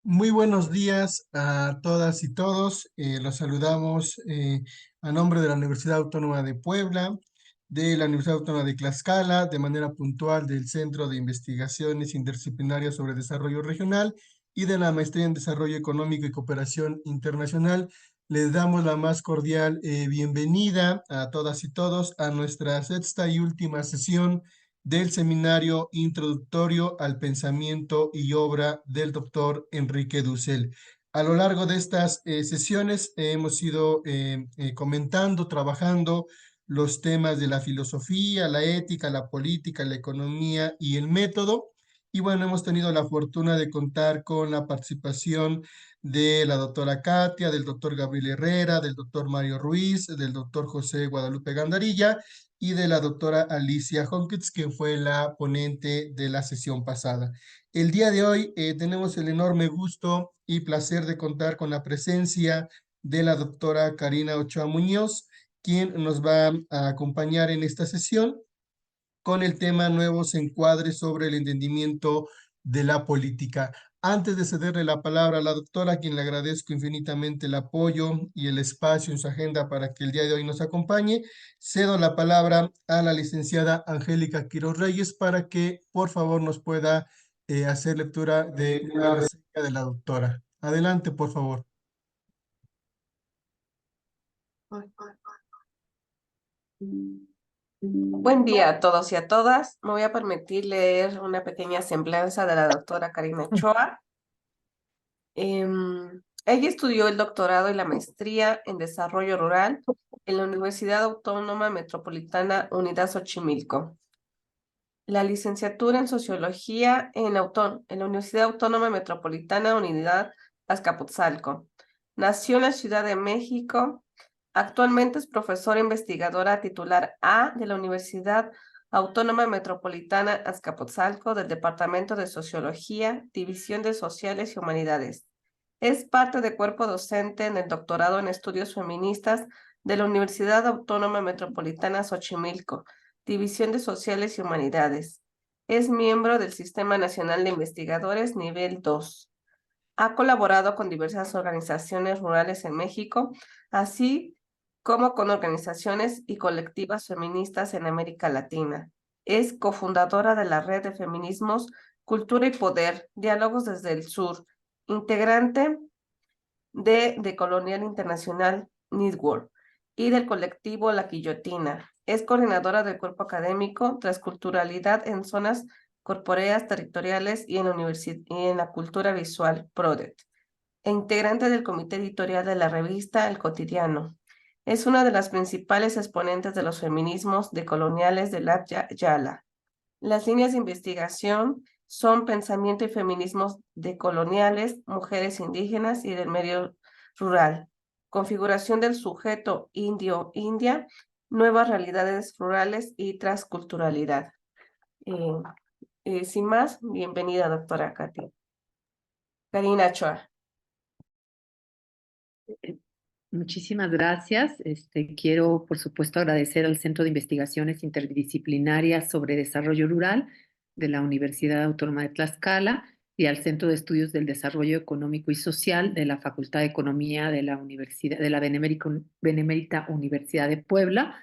Muy buenos días a todas y todos. Los saludamos a nombre de la Universidad Autónoma de Puebla, de la Universidad Autónoma de Tlaxcala, de manera puntual del Centro de Investigaciones Interdisciplinarias sobre Desarrollo Regional y de la Maestría en Desarrollo Económico y Cooperación Internacional. Les damos la más cordial bienvenida a todas y todos a nuestra sexta y última sesión del seminario introductorio al pensamiento y obra del doctor Enrique Dussel. A lo largo de estas sesiones hemos ido comentando, trabajando los temas de la filosofía, la ética, la política, la economía y el método. Y bueno, hemos tenido la fortuna de contar con la participación de la doctora Katia, del doctor Gabriel Herrera, del doctor Mario Ruiz, del doctor José Guadalupe Gandarilla y de la doctora Alicia Honkitz, que fue la ponente de la sesión pasada. El día de hoy tenemos el enorme gusto y placer de contar con la presencia de la doctora Karina Ochoa Muñoz, quien nos va a acompañar en esta sesión con el tema Nuevos encuadres sobre el entendimiento de la política. Antes de cederle la palabra a la doctora, a quien le agradezco infinitamente el apoyo y el espacio en su agenda para que el día de hoy nos acompañe, cedo la palabra a la licenciada Angélica Quiroz Reyes para que por favor nos pueda hacer lectura de una reseña de la doctora. Adelante, por favor. Buen día a todos y a todas. Me voy a permitir leer una pequeña semblanza de la doctora Karina Ochoa. Ella estudió el doctorado y la maestría en desarrollo rural en la Universidad Autónoma Metropolitana Unidad Xochimilco. La licenciatura en sociología en la Universidad Autónoma Metropolitana Unidad Azcapotzalco. Nació en la Ciudad de México. Actualmente es profesora investigadora titular A de la Universidad Autónoma Metropolitana Azcapotzalco del Departamento de Sociología, División de Sociales y Humanidades. Es parte del cuerpo docente en el doctorado en estudios feministas de la Universidad Autónoma Metropolitana Xochimilco, División de Sociales y Humanidades. Es miembro del Sistema Nacional de Investigadores Nivel 2. Ha colaborado con diversas organizaciones rurales en México, así como con organizaciones y colectivas feministas en América Latina. Es cofundadora de la Red de Feminismos, Cultura y Poder, Diálogos desde el Sur, integrante de Colonial Internacional Network y del colectivo La Guillotina. Es coordinadora del cuerpo académico Transculturalidad en Zonas Corpóreas Territoriales y en la Cultura Visual, PRODET, e integrante del comité editorial de la revista El Cotidiano. Es una de las principales exponentes de los feminismos decoloniales de la Yala. Las líneas de investigación son pensamiento y feminismos decoloniales, mujeres indígenas y del medio rural, configuración del sujeto indio-india, nuevas realidades rurales y transculturalidad. Sin más, bienvenida, doctora Karina Ochoa. Muchísimas gracias. Quiero, por supuesto, agradecer al Centro de Investigaciones Interdisciplinarias sobre Desarrollo Rural de la Universidad Autónoma de Tlaxcala y al Centro de Estudios del Desarrollo Económico y Social de la Facultad de Economía de la Benemérita Universidad de Puebla,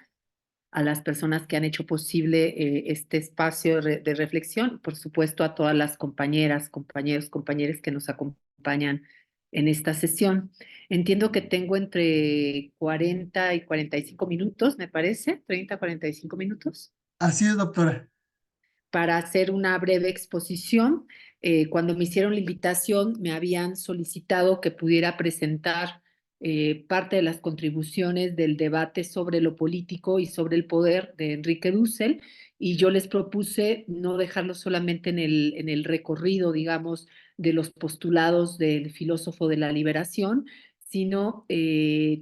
a las personas que han hecho posible este espacio de reflexión, por supuesto a todas las compañeras, compañeros que nos acompañan en esta sesión. Entiendo que tengo entre 40 y 45 minutos, me parece, 30 a 45 minutos. Así es, doctora. Para hacer una breve exposición. Cuando me hicieron la invitación, me habían solicitado que pudiera presentar parte de las contribuciones del debate sobre lo político y sobre el poder de Enrique Dussel, y yo les propuse no dejarlo solamente en el recorrido, digamos, de los postulados del filósofo de la liberación, sino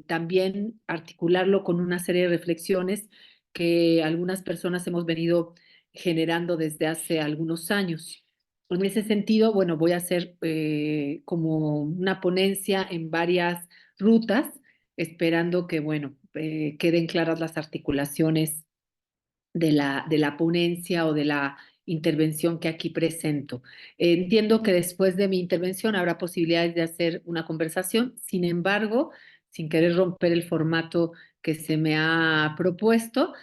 también articularlo con una serie de reflexiones que algunas personas hemos venido generando desde hace algunos años. En ese sentido, bueno, voy a hacer como una ponencia en varias rutas, esperando que, bueno, queden claras las articulaciones de la ponencia o de la intervención que aquí presento. Entiendo que después de mi intervención habrá posibilidades de hacer una conversación. Sin embargo, sin querer romper el formato que se me ha propuesto,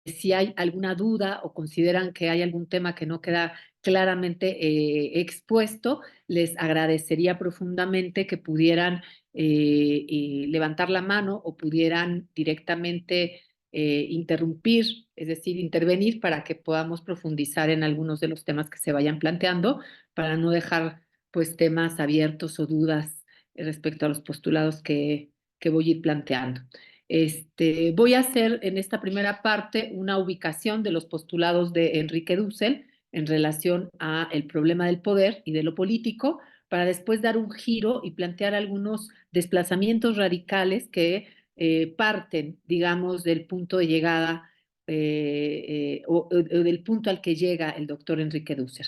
si hay alguna duda o consideran que hay algún tema que no queda claramente expuesto, les agradecería profundamente que pudieran levantar la mano o pudieran directamente interrumpir, es decir, intervenir para que podamos profundizar en algunos de los temas que se vayan planteando, para no dejar pues temas abiertos o dudas respecto a los postulados que voy a ir planteando. Voy a hacer en esta primera parte una ubicación de los postulados de Enrique Dussel en relación a el problema del poder y de lo político, para después dar un giro y plantear algunos desplazamientos radicales que parten, digamos, del punto de llegada o del punto al que llega el doctor Enrique Dussel.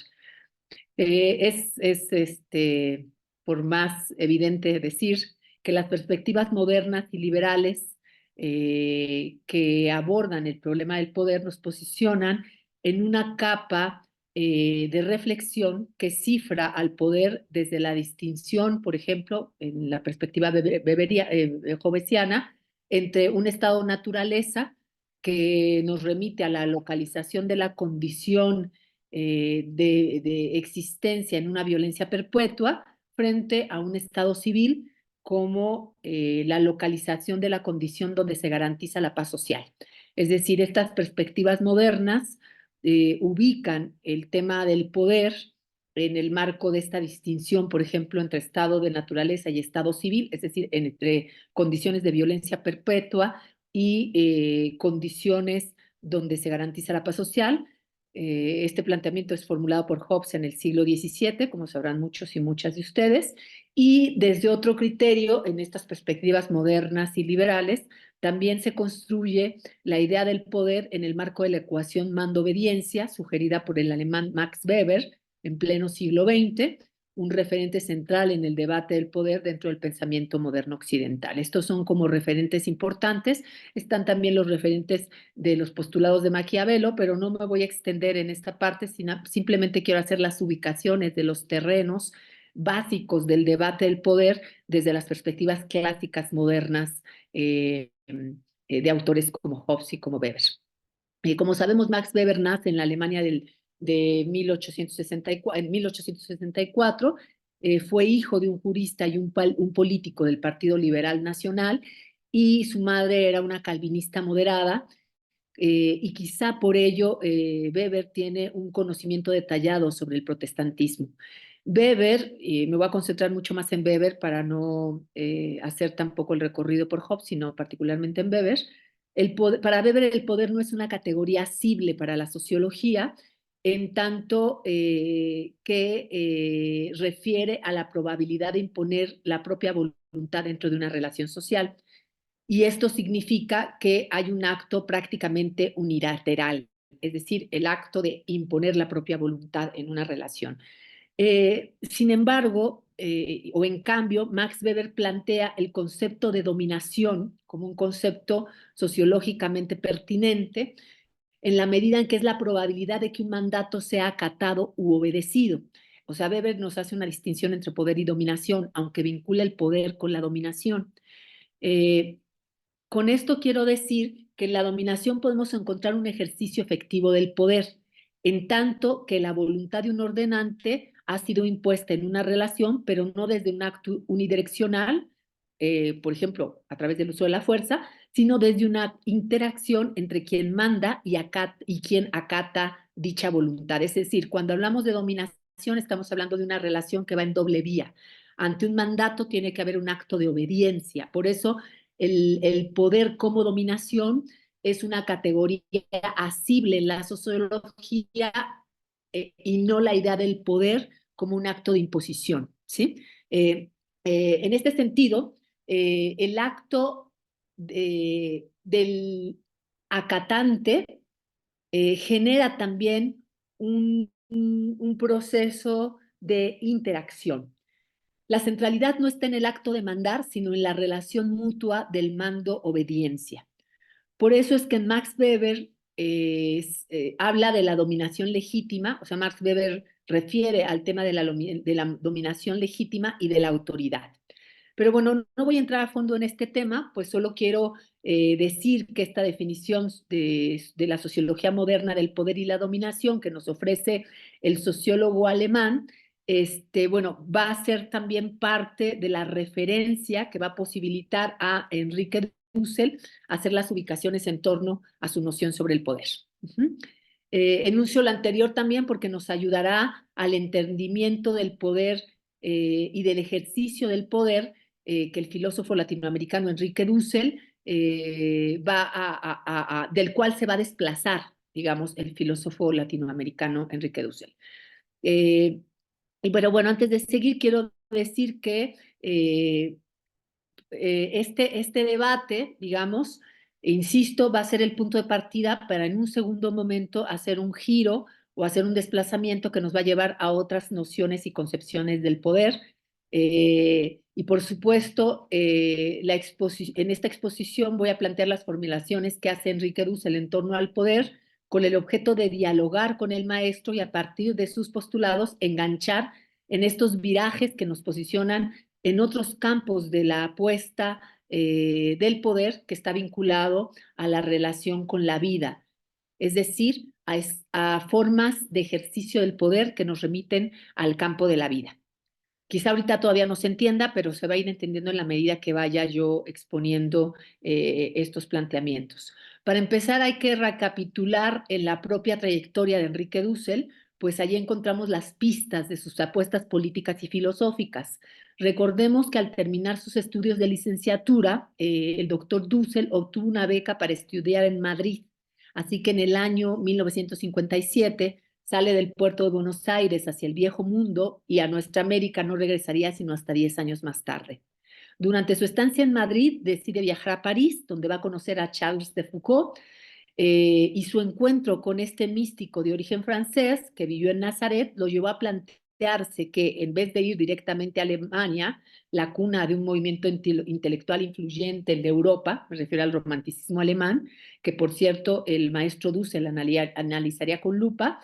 Por más evidente decir que las perspectivas modernas y liberales que abordan el problema del poder nos posicionan en una capa de reflexión que cifra al poder desde la distinción, por ejemplo, en la perspectiva hobbesiana, entre un estado naturaleza que nos remite a la localización de la condición de existencia en una violencia perpetua frente a un estado civil como la localización de la condición donde se garantiza la paz social. Es decir, estas perspectivas modernas ubican el tema del poder en el marco de esta distinción, por ejemplo, entre estado de naturaleza y estado civil, es decir, entre condiciones de violencia perpetua y condiciones donde se garantiza la paz social. Este planteamiento es formulado por Hobbes en el siglo XVII, como sabrán muchos y muchas de ustedes, y desde otro criterio, en estas perspectivas modernas y liberales, también se construye la idea del poder en el marco de la ecuación mando-obediencia, sugerida por el alemán Max Weber en pleno siglo XX, un referente central en el debate del poder dentro del pensamiento moderno occidental. Estos son como referentes importantes. Están también los referentes de los postulados de Maquiavelo, pero no me voy a extender en esta parte, sino simplemente quiero hacer las ubicaciones de los terrenos básicos del debate del poder desde las perspectivas clásicas modernas de autores como Hobbes y como Weber. Como sabemos, Max Weber nace en la Alemania de 1864, en 1864, fue hijo de un jurista y un político del Partido Liberal Nacional, y su madre era una calvinista moderada, y quizá por ello Weber tiene un conocimiento detallado sobre el protestantismo. Weber, me voy a concentrar mucho más en Weber para no hacer tampoco el recorrido por Hobbes, sino particularmente en Weber. Para Weber el poder no es una categoría asible para la sociología, en tanto que refiere a la probabilidad de imponer la propia voluntad dentro de una relación social. Y esto significa que hay un acto prácticamente unilateral, es decir, el acto de imponer la propia voluntad en una relación. Sin embargo, o en cambio, Max Weber plantea el concepto de dominación como un concepto sociológicamente pertinente en la medida en que es la probabilidad de que un mandato sea acatado u obedecido. O sea, Weber nos hace una distinción entre poder y dominación, aunque vincula el poder con la dominación. Con esto quiero decir que en la dominación podemos encontrar un ejercicio efectivo del poder, en tanto que la voluntad de un ordenante ha sido impuesta en una relación, pero no desde un acto unidireccional, por ejemplo, a través del uso de la fuerza, sino desde una interacción entre quien manda y quien acata dicha voluntad. Es decir, cuando hablamos de dominación, estamos hablando de una relación que va en doble vía. Ante un mandato tiene que haber un acto de obediencia. Por eso el poder como dominación es una categoría asible en la sociología y no la idea del poder como un acto de imposición, ¿sí? En este sentido, el acto del acatante genera también un proceso de interacción. La centralidad no está en el acto de mandar, sino en la relación mutua del mando-obediencia. Por eso es que Max Weber habla de la dominación legítima, o sea, Max Weber refiere al tema de la dominación legítima y de la autoridad. Pero bueno, no voy a entrar a fondo en este tema, pues solo quiero decir que esta definición de la sociología moderna del poder y la dominación que nos ofrece el sociólogo alemán, bueno, va a ser también parte de la referencia que va a posibilitar a Enrique Dussel hacer las ubicaciones en torno a su noción sobre el poder. Enuncio lo anterior también porque nos ayudará al entendimiento del poder y del ejercicio del poder que el filósofo latinoamericano Enrique Dussel del cual se va a desplazar, digamos, el filósofo latinoamericano Enrique Dussel. Y bueno, antes de seguir, quiero decir que este debate, digamos, insisto, va a ser el punto de partida para en un segundo momento hacer un giro o hacer un desplazamiento que nos va a llevar a otras nociones y concepciones del poder. Y por supuesto, en esta exposición voy a plantear las formulaciones que hace Enrique Dussel en torno al poder con el objeto de dialogar con el maestro y a partir de sus postulados enganchar en estos virajes que nos posicionan en otros campos de la apuesta del poder que está vinculado a la relación con la vida, es decir, a formas de ejercicio del poder que nos remiten al campo de la vida. Quizá ahorita todavía no se entienda, pero se va a ir entendiendo en la medida que vaya yo exponiendo estos planteamientos. Para empezar, hay que recapitular en la propia trayectoria de Enrique Dussel, pues allí encontramos las pistas de sus apuestas políticas y filosóficas. Recordemos que al terminar sus estudios de licenciatura, el doctor Dussel obtuvo una beca para estudiar en Madrid. Así que en el año 1957 sale del puerto de Buenos Aires hacia el viejo mundo y a nuestra América no regresaría sino hasta 10 años más tarde. Durante su estancia en Madrid decide viajar a París, donde va a conocer a Charles de Foucault, y su encuentro con este místico de origen francés que vivió en Nazaret lo llevó a plantearse que en vez de ir directamente a Alemania, la cuna de un movimiento intelectual influyente en Europa, me refiero al romanticismo alemán, que por cierto el maestro Dussel analizaría con lupa,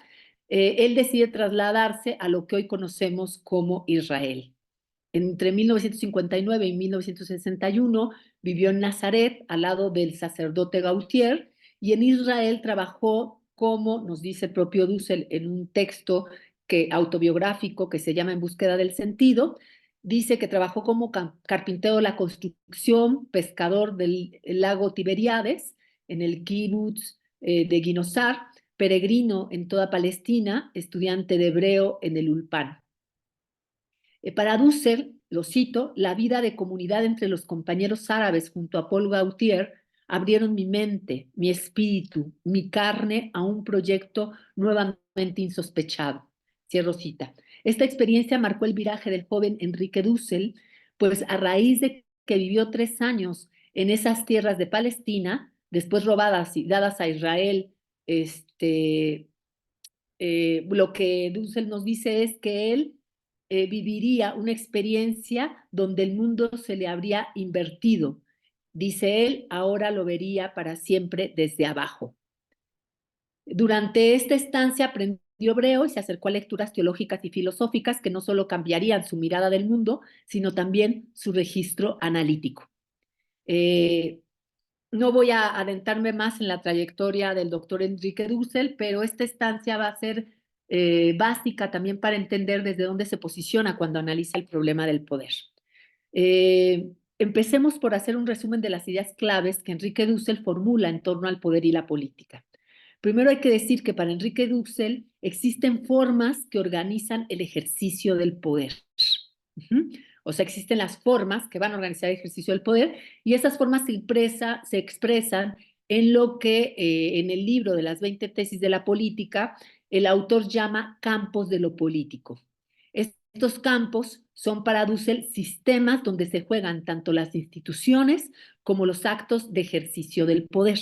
él decide trasladarse a lo que hoy conocemos como Israel. Entre 1959 y 1961 vivió en Nazaret al lado del sacerdote Gautier y en Israel trabajó como, nos dice el propio Dussel en un texto autobiográfico que se llama En búsqueda del sentido, dice que trabajó como carpintero de la construcción, pescador del lago Tiberíades, en el kibutz de Ginosar, peregrino en toda Palestina, estudiante de hebreo en el Ulpan. Para Dussel, lo cito, la vida de comunidad entre los compañeros árabes junto a Paul Gautier abrieron mi mente, mi espíritu, mi carne a un proyecto nuevamente insospechado. Cierro cita. Esta experiencia marcó el viraje del joven Enrique Dussel, pues a raíz de que vivió 3 años en esas tierras de Palestina, después robadas y dadas a Israel, lo que Dussel nos dice es que él viviría una experiencia donde el mundo se le habría invertido. Dice él, ahora lo vería para siempre desde abajo. Durante esta estancia aprendió hebreo y se acercó a lecturas teológicas y filosóficas que no solo cambiarían su mirada del mundo, sino también su registro analítico. No voy a adentrarme más en la trayectoria del doctor Enrique Dussel, pero esta estancia va a ser básica también para entender desde dónde se posiciona cuando analiza el problema del poder. Empecemos por hacer un resumen de las ideas claves que Enrique Dussel formula en torno al poder y la política. Primero hay que decir que para Enrique Dussel existen formas que organizan el ejercicio del poder. O sea, existen las formas que van a organizar el ejercicio del poder y esas formas se expresan en lo que en el libro de las 20 tesis de la política el autor llama campos de lo político. Estos campos son para Dussel sistemas donde se juegan tanto las instituciones como los actos de ejercicio del poder.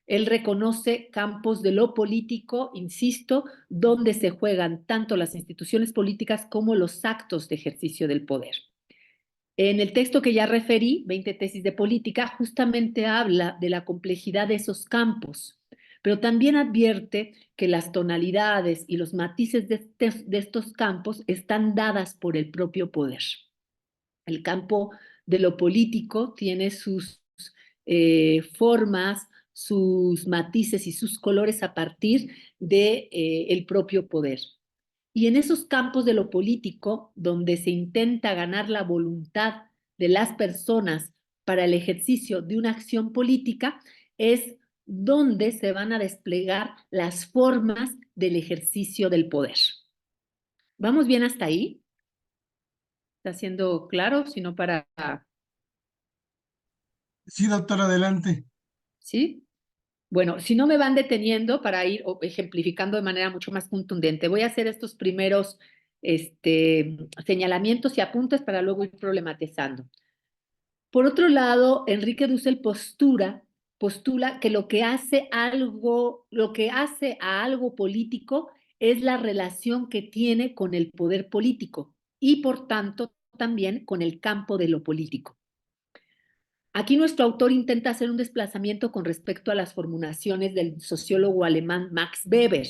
Él reconoce campos de lo político, insisto, donde se juegan tanto las instituciones políticas como los actos de ejercicio del poder. En el texto que ya referí, 20 tesis de política, justamente habla de la complejidad de esos campos, pero también advierte que las tonalidades y los matices de estos campos están dadas por el propio poder. El campo de lo político tiene sus formas, sus matices y sus colores a partir de, el propio poder. Y en esos campos de lo político, donde se intenta ganar la voluntad de las personas para el ejercicio de una acción política, es donde se van a desplegar las formas del ejercicio del poder. ¿Vamos bien hasta ahí? ¿Está siendo claro? Si no, para... Sí, doctor, adelante. ¿Sí? Bueno, si no me van deteniendo para ir ejemplificando de manera mucho más contundente, voy a hacer estos primeros señalamientos y apuntes para luego ir problematizando. Por otro lado, Enrique Dussel postula que lo que hace a algo político es la relación que tiene con el poder político y, por tanto, también con el campo de lo político. Aquí nuestro autor intenta hacer un desplazamiento con respecto a las formulaciones del sociólogo alemán Max Weber,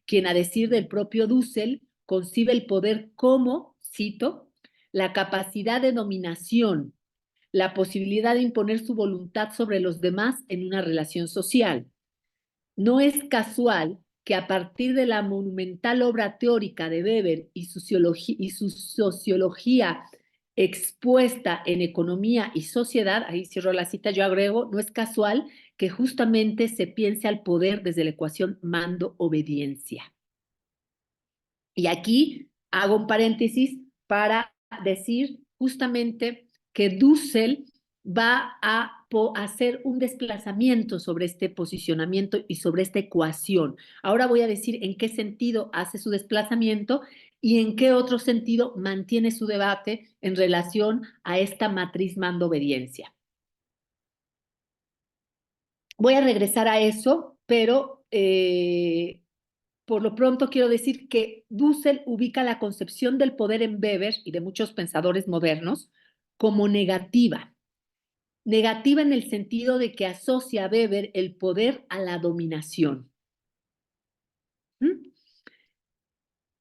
quien, a decir del propio Dussel, concibe el poder como, cito, la capacidad de dominación, la posibilidad de imponer su voluntad sobre los demás en una relación social. No es casual que a partir de la monumental obra teórica de Weber y su sociología expuesta en Economía y Sociedad, ahí cierro la cita, yo agrego, no es casual que justamente se piense al poder desde la ecuación mando-obediencia. Y aquí hago un paréntesis para decir justamente que Dussel va a hacer un desplazamiento sobre este posicionamiento y sobre esta ecuación. Ahora voy a decir en qué sentido hace su desplazamiento y en qué otro sentido mantiene su debate en relación a esta matriz mando-obediencia. Voy a regresar a eso, pero por lo pronto quiero decir que Dussel ubica la concepción del poder en Weber y de muchos pensadores modernos como negativa. Negativa en el sentido de que asocia a Weber el poder a la dominación.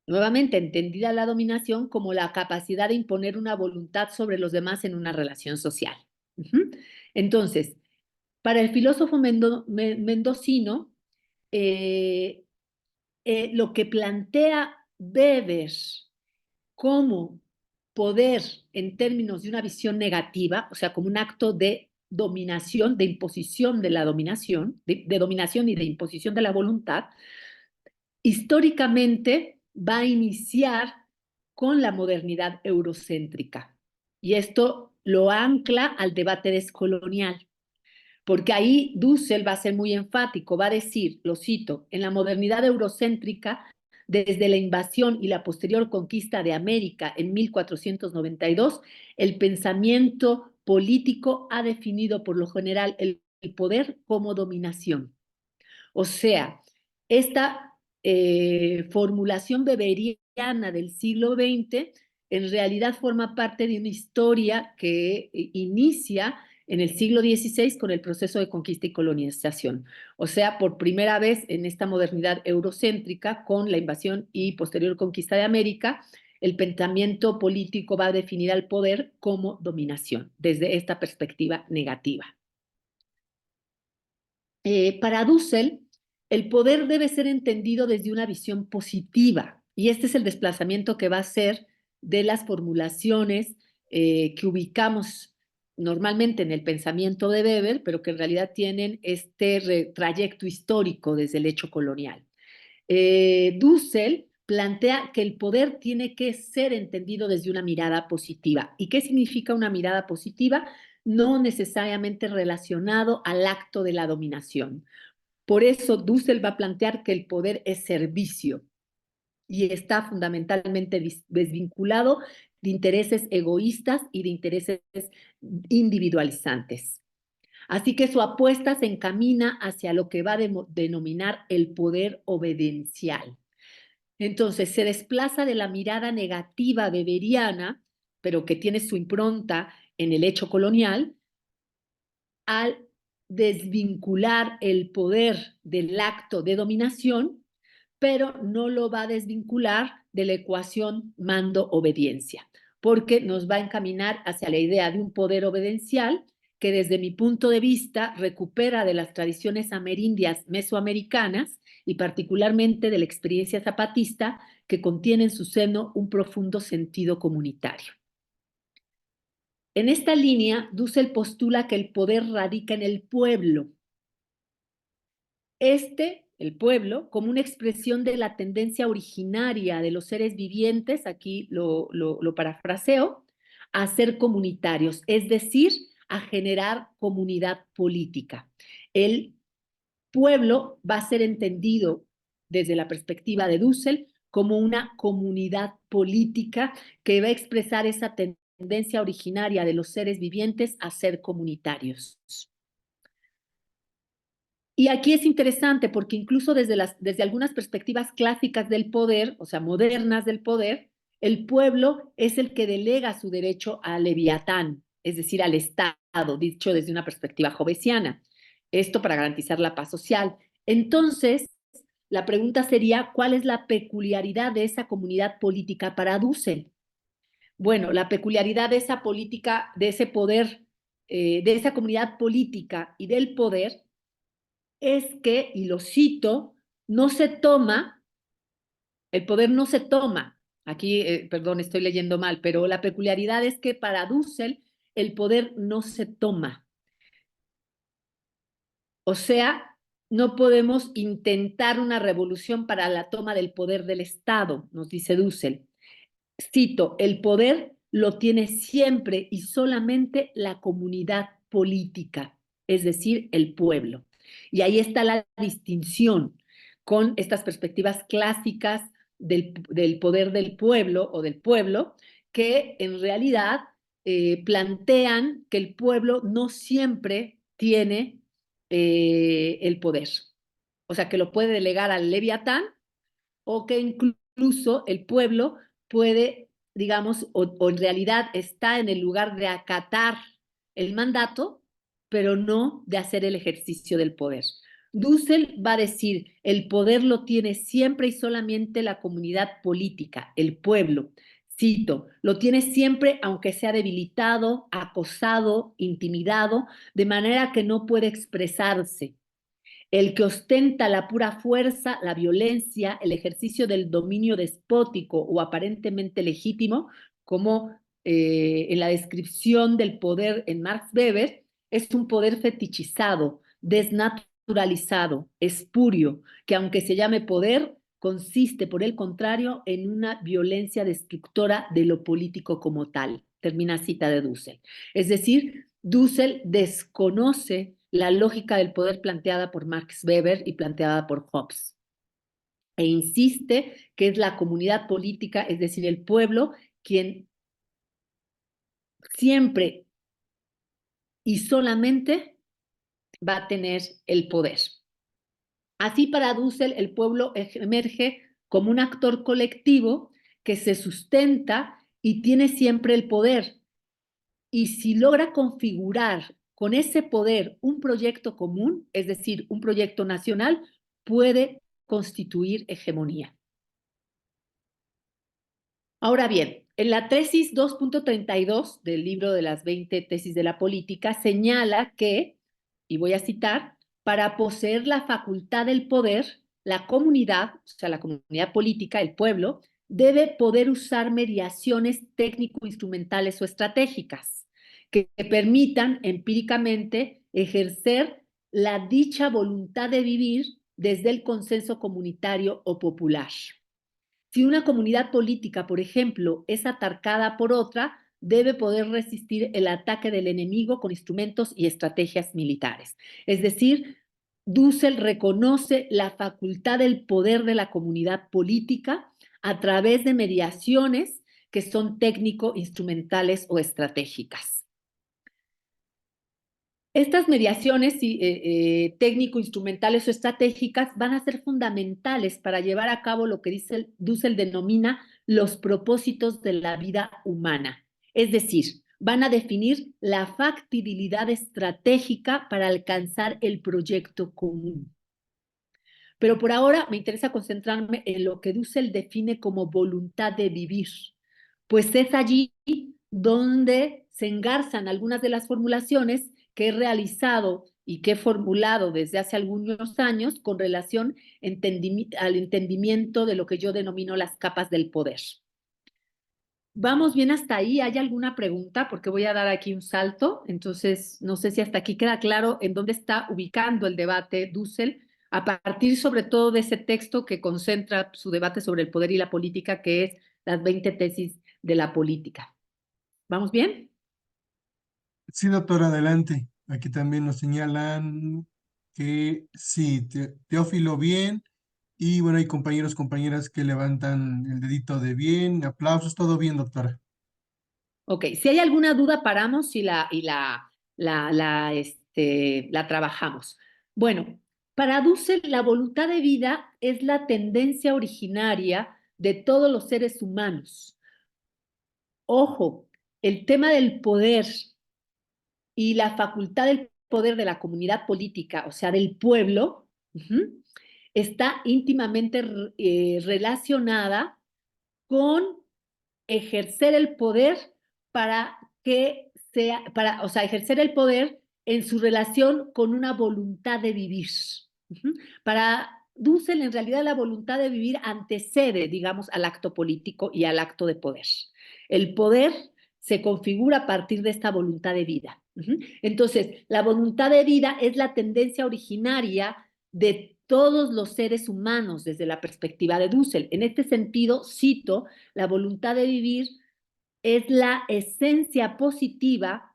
Nuevamente, entendida la dominación como la capacidad de imponer una voluntad sobre los demás en una relación social. Entonces, para el filósofo mendocino, lo que plantea Weber como poder en términos de una visión negativa, o sea, como un acto de dominación, de imposición de la dominación, de dominación y de imposición de la voluntad, históricamente va a iniciar con la modernidad eurocéntrica. Y esto lo ancla al debate descolonial, porque ahí Dussel va a ser muy enfático, va a decir, lo cito, en la modernidad eurocéntrica, desde la invasión y la posterior conquista de América en 1492, el pensamiento político ha definido por lo general el poder como dominación. O sea, esta formulación weberiana del siglo XX en realidad forma parte de una historia que inicia en el siglo XVI con el proceso de conquista y colonización. O sea, por primera vez en esta modernidad eurocéntrica, con la invasión y posterior conquista de América, el pensamiento político va a definir al poder como dominación, desde esta perspectiva negativa. Para Dussel, el poder debe ser entendido desde una visión positiva, y este es el desplazamiento que va a hacer de las formulaciones que ubicamos normalmente en el pensamiento de Weber, pero que en realidad tienen este trayecto histórico desde el hecho colonial. Dussel plantea que el poder tiene que ser entendido desde una mirada positiva. ¿Y qué significa una mirada positiva? No necesariamente relacionado al acto de la dominación. Por eso Dussel va a plantear que el poder es servicio y está fundamentalmente desvinculado de intereses egoístas y de intereses individualizantes. Así que su apuesta se encamina hacia lo que va a denominar el poder obediencial. Entonces se desplaza de la mirada negativa weberiana, pero que tiene su impronta en el hecho colonial, al desvincular el poder del acto de dominación, pero no lo va a desvincular de la ecuación mando-obediencia, porque nos va a encaminar hacia la idea de un poder obedencial que desde mi punto de vista recupera de las tradiciones amerindias mesoamericanas y particularmente de la experiencia zapatista, que contiene en su seno un profundo sentido comunitario. En esta línea, Dussel postula que el poder radica en el pueblo. El pueblo, como una expresión de la tendencia originaria de los seres vivientes, aquí lo parafraseo, a ser comunitarios, es decir, a generar comunidad política. El pueblo va a ser entendido desde la perspectiva de Dussel como una comunidad política que va a expresar esa tendencia originaria de los seres vivientes a ser comunitarios. Y aquí es interesante porque incluso desde algunas perspectivas clásicas del poder, o sea, modernas del poder, el pueblo es el que delega su derecho al leviatán, es decir, al Estado, dicho desde una perspectiva hobbesiana. Esto para garantizar la paz social. Entonces, la pregunta sería, ¿cuál es la peculiaridad de esa comunidad política para Dussel? Bueno, la peculiaridad de esa política, de ese poder, de esa comunidad política y del poder es que, y lo cito, no se toma, el poder no se toma. Aquí, perdón, estoy leyendo mal, pero la peculiaridad es que para Dussel el poder no se toma. O sea, no podemos intentar una revolución para la toma del poder del Estado, nos dice Dussel. Cito, el poder lo tiene siempre y solamente la comunidad política, es decir, el pueblo. Y ahí está la distinción con estas perspectivas clásicas del poder del pueblo o del pueblo, que en realidad plantean que el pueblo no siempre tiene el poder. O sea, que lo puede delegar al leviatán o que incluso el pueblo puede, digamos, o en realidad está en el lugar de acatar el mandato, pero no de hacer el ejercicio del poder. Dussel va a decir, el poder lo tiene siempre y solamente la comunidad política, el pueblo. Cito, lo tiene siempre aunque sea debilitado, acosado, intimidado, de manera que no puede expresarse. El que ostenta la pura fuerza, la violencia, el ejercicio del dominio despótico o aparentemente legítimo, como en la descripción del poder en Max Weber, es un poder fetichizado, desnaturalizado, espurio, que aunque se llame poder, consiste, por el contrario, en una violencia destructora de lo político como tal. Termina cita de Dussel. Es decir, Dussel desconoce la lógica del poder planteada por Max Weber y planteada por Hobbes. E insiste que es la comunidad política, es decir, el pueblo, quien siempre y solamente va a tener el poder. Así, para Dussel, el pueblo emerge como un actor colectivo que se sustenta y tiene siempre el poder. Y si logra configurar con ese poder un proyecto común, es decir, un proyecto nacional, puede constituir hegemonía. Ahora bien, en la tesis 2.32 del libro de las 20 tesis de la política señala que, y voy a citar, para poseer la facultad del poder, la comunidad, o sea, la comunidad política, el pueblo, debe poder usar mediaciones técnico-instrumentales o estratégicas que permitan empíricamente ejercer la dicha voluntad de vivir desde el consenso comunitario o popular. Si una comunidad política, por ejemplo, es atacada por otra, debe poder resistir el ataque del enemigo con instrumentos y estrategias militares. Es decir, Dussel reconoce la facultad del poder de la comunidad política a través de mediaciones que son técnico-instrumentales o estratégicas. Estas mediaciones técnico-instrumentales o estratégicas van a ser fundamentales para llevar a cabo lo que Dussel denomina los propósitos de la vida humana. Es decir, van a definir la factibilidad estratégica para alcanzar el proyecto común. Pero por ahora me interesa concentrarme en lo que Dussel define como voluntad de vivir, pues es allí donde se engarzan algunas de las formulaciones que he realizado y que he formulado desde hace algunos años con relación al entendimiento de lo que yo denomino las capas del poder. ¿Vamos bien hasta ahí? ¿Hay alguna pregunta? Porque voy a dar aquí un salto. Entonces, no sé si hasta aquí queda claro en dónde está ubicando el debate Dussel, a partir sobre todo de ese texto que concentra su debate sobre el poder y la política, que es las 20 tesis de la política. ¿Vamos bien? Sí, doctor, adelante. Aquí también nos señalan que sí, Teófilo bien. Y bueno, hay compañeros, compañeras que levantan el dedito de bien. Aplausos, todo bien, doctora. Ok, si hay alguna duda, paramos y la trabajamos. Bueno, para Dussel, la voluntad de vida es la tendencia originaria de todos los seres humanos. Ojo, el tema del poder y la facultad del poder de la comunidad política, o sea, del pueblo, está íntimamente relacionada con ejercer el poder para que sea, o sea, ejercer el poder en su relación con una voluntad de vivir. Para Dussel, en realidad, la voluntad de vivir antecede, digamos, al acto político y al acto de poder. El poder se configura a partir de esta voluntad de vida. Entonces, la voluntad de vida es la tendencia originaria de todos los seres humanos desde la perspectiva de Dussel. En este sentido, cito, la voluntad de vivir es la esencia positiva,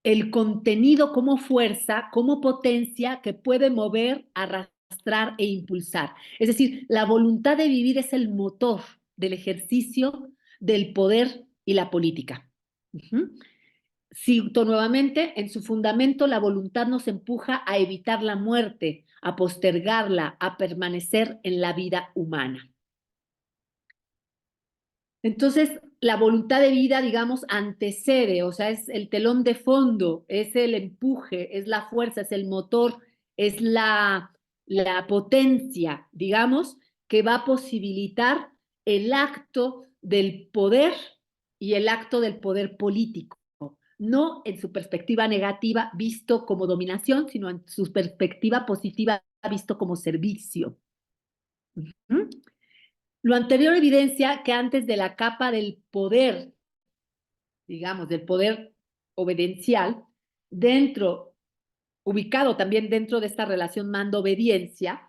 el contenido como fuerza, como potencia que puede mover, arrastrar e impulsar. Es decir, la voluntad de vivir es el motor del ejercicio del poder y la política. Cito nuevamente, en su fundamento la voluntad nos empuja a evitar la muerte, a postergarla, a permanecer en la vida humana. Entonces, la voluntad de vida, digamos, antecede, o sea, es el telón de fondo, es el empuje, es la fuerza, es el motor, es la potencia, digamos, que va a posibilitar el acto del poder y el acto del poder político. No en su perspectiva negativa visto como dominación, sino en su perspectiva positiva visto como servicio. ¿Mm? Lo anterior evidencia que antes de la capa del poder, digamos, del poder obediencial, ubicado también dentro de esta relación mando-obediencia,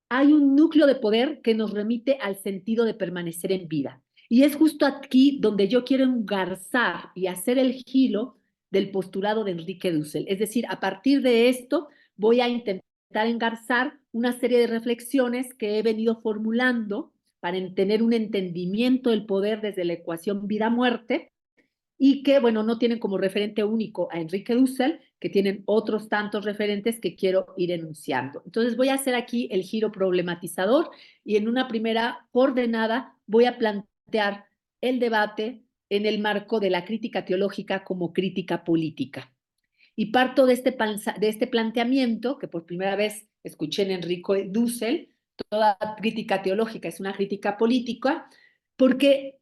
hay un núcleo de poder que nos remite al sentido de permanecer en vida. Y es justo aquí donde yo quiero engarzar y hacer el giro del postulado de Enrique Dussel. Es decir, a partir de esto voy a intentar engarzar una serie de reflexiones que he venido formulando para tener un entendimiento del poder desde la ecuación vida-muerte y que, bueno, no tienen como referente único a Enrique Dussel, que tienen otros tantos referentes que quiero ir enunciando. Entonces voy a hacer aquí el giro problematizador y en una primera coordenada voy a plantear el debate en el marco de la crítica teológica como crítica política. Y parto de este planteamiento, que por primera vez escuché en Enrique Dussel, toda crítica teológica es una crítica política, porque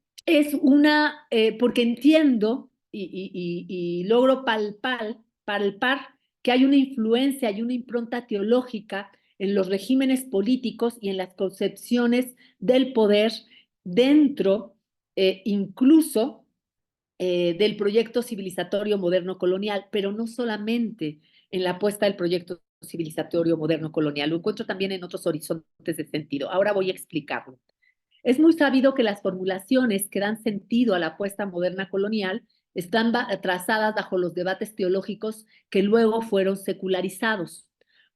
porque entiendo y logro palpar que hay una influencia y una impronta teológica en los regímenes políticos y en las concepciones del poder dentro, incluso del proyecto civilizatorio moderno colonial, pero no solamente en la apuesta del proyecto civilizatorio moderno colonial, lo encuentro también en otros horizontes de sentido. Ahora voy a explicarlo. Es muy sabido que las formulaciones que dan sentido a la apuesta moderna colonial están trazadas bajo los debates teológicos que luego fueron secularizados.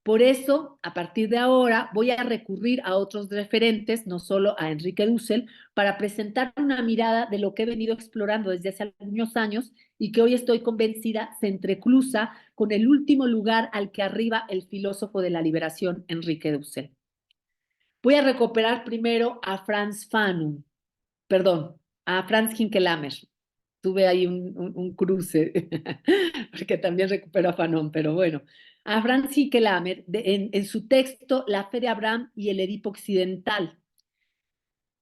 Por eso, a partir de ahora, voy a recurrir a otros referentes, no solo a Enrique Dussel, para presentar una mirada de lo que he venido explorando desde hace algunos años y que hoy estoy convencida se entrecruza con el último lugar al que arriba el filósofo de la liberación, Enrique Dussel. Voy a recuperar primero a Frantz Fanon, perdón, A Franz Hinkelhammer. Tuve ahí un cruce, porque también recuperó a Fanon, pero bueno. A Franz Hinkelhammer, en su texto La fe de Abraham y el Edipo Occidental,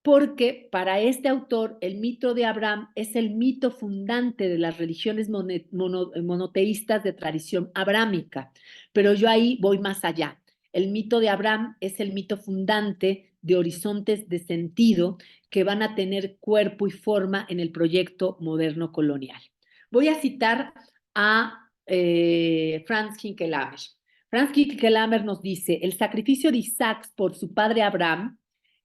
porque para este autor el mito de Abraham es el mito fundante de las religiones monoteístas de tradición abrámica, pero yo ahí voy más allá. El mito de Abraham es el mito fundante de horizontes de sentido que van a tener cuerpo y forma en el proyecto moderno colonial. Voy a citar a Franz Hinkelhammer. Franz Hinkelhammer nos dice, el sacrificio de Isaac por su padre Abraham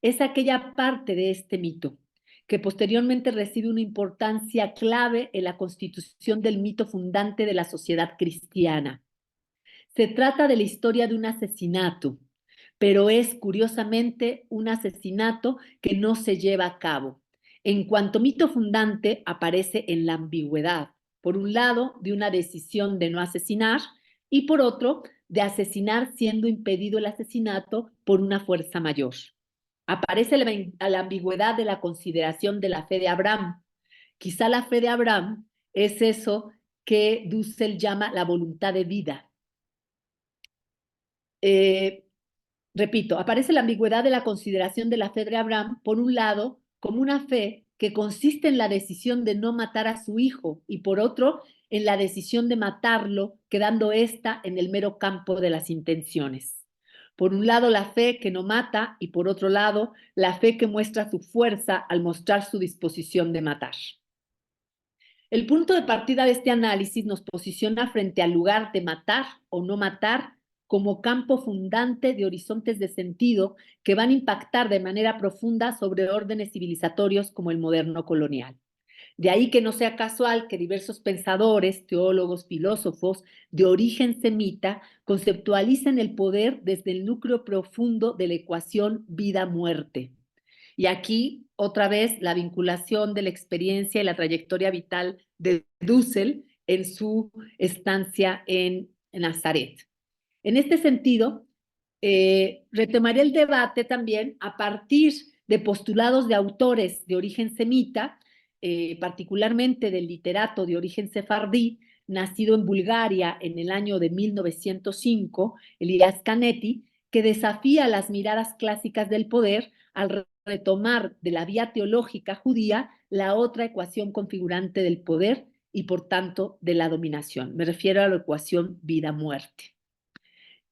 es aquella parte de este mito que posteriormente recibe una importancia clave en la constitución del mito fundante de la sociedad cristiana. Se trata de la historia de un asesinato, pero es curiosamente un asesinato que no se lleva a cabo. En cuanto mito fundante, aparece en la ambigüedad, por un lado, de una decisión de no asesinar y por otro, de asesinar siendo impedido el asesinato por una fuerza mayor. Aparece la ambigüedad de la consideración de la fe de Abraham. Quizá la fe de Abraham es eso que Dussel llama la voluntad de vida. Repito, aparece la ambigüedad de la consideración de la fe de Abraham, por un lado, como una fe que consiste en la decisión de no matar a su hijo y por otro, en la decisión de matarlo, quedando ésta en el mero campo de las intenciones. Por un lado, la fe que no mata y por otro lado, la fe que muestra su fuerza al mostrar su disposición de matar. El punto de partida de este análisis nos posiciona frente al lugar de matar o no matar como campo fundante de horizontes de sentido que van a impactar de manera profunda sobre órdenes civilizatorios como el moderno colonial. De ahí que no sea casual que diversos pensadores, teólogos, filósofos de origen semita conceptualicen el poder desde el núcleo profundo de la ecuación vida-muerte. Y aquí, otra vez, la vinculación de la experiencia y la trayectoria vital de Dussel en su estancia en Nazaret. En este sentido, retomaré el debate también a partir de postulados de autores de origen semita, particularmente del literato de origen sefardí, nacido en Bulgaria en el año de 1905, Elias Canetti, que desafía las miradas clásicas del poder al retomar de la vía teológica judía la otra ecuación configurante del poder y, por tanto, de la dominación. Me refiero a la ecuación vida-muerte.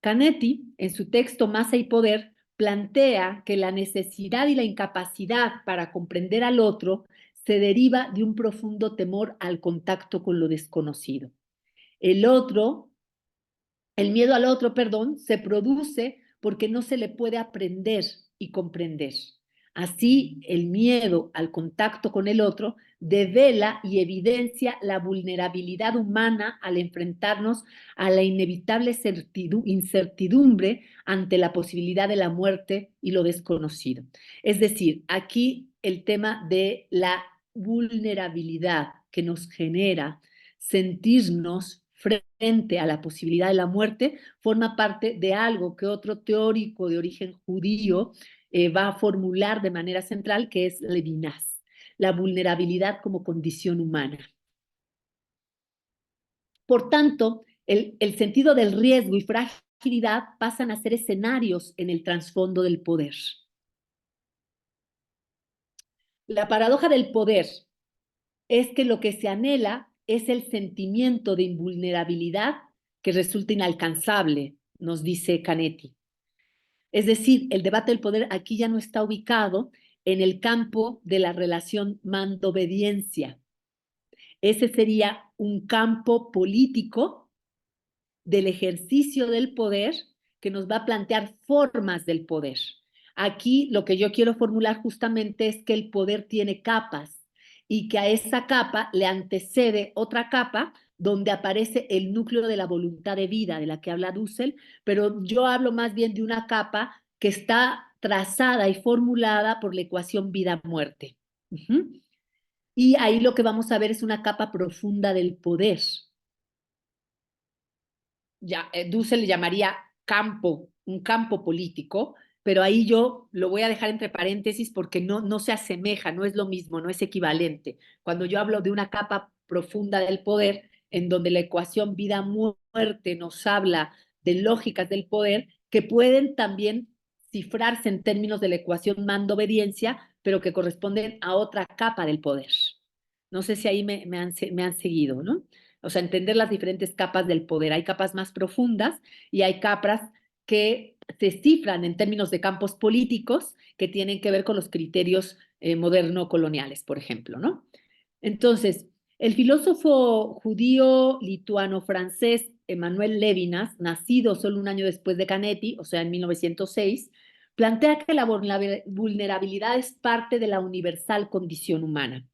Canetti, en su texto Masa y Poder, plantea que la necesidad y la incapacidad para comprender al otro se deriva de un profundo temor al contacto con lo desconocido. El miedo al otro, se produce porque no se le puede aprender y comprender. Así, el miedo al contacto con el otro devela y evidencia la vulnerabilidad humana al enfrentarnos a la inevitable incertidumbre ante la posibilidad de la muerte y lo desconocido. Es decir, aquí el tema de la vulnerabilidad que nos genera sentirnos frente a la posibilidad de la muerte forma parte de algo que otro teórico de origen judío va a formular de manera central, que es Levinas, la vulnerabilidad como condición humana. Por tanto, el sentido del riesgo y fragilidad pasan a ser escenarios en el trasfondo del poder. La paradoja del poder es que lo que se anhela es el sentimiento de invulnerabilidad que resulta inalcanzable, nos dice Canetti. Es decir, el debate del poder aquí ya no está ubicado en el campo de la relación mando-obediencia. Ese sería un campo político del ejercicio del poder que nos va a plantear formas del poder. Aquí lo que yo quiero formular justamente es que el poder tiene capas y que a esa capa le antecede otra capa donde aparece el núcleo de la voluntad de vida de la que habla Dussel, pero yo hablo más bien de una capa que está trazada y formulada por la ecuación vida-muerte. Y ahí lo que vamos a ver es una capa profunda del poder. Dussel le llamaría campo, un campo político, pero ahí yo lo voy a dejar entre paréntesis porque no se asemeja, no es lo mismo, no es equivalente. Cuando yo hablo de una capa profunda del poder, en donde la ecuación vida-muerte nos habla de lógicas del poder que pueden también cifrarse en términos de la ecuación mando-obediencia, pero que corresponden a otra capa del poder. No sé si ahí me han seguido, ¿no? O sea, entender las diferentes capas del poder. Hay capas más profundas y hay capas que se cifran en términos de campos políticos que tienen que ver con los criterios moderno-coloniales, por ejemplo, ¿no? Entonces, el filósofo judío lituano-francés Emmanuel Levinas, nacido solo un año después de Canetti, o sea, en 1906, plantea que la vulnerabilidad es parte de la universal condición humana.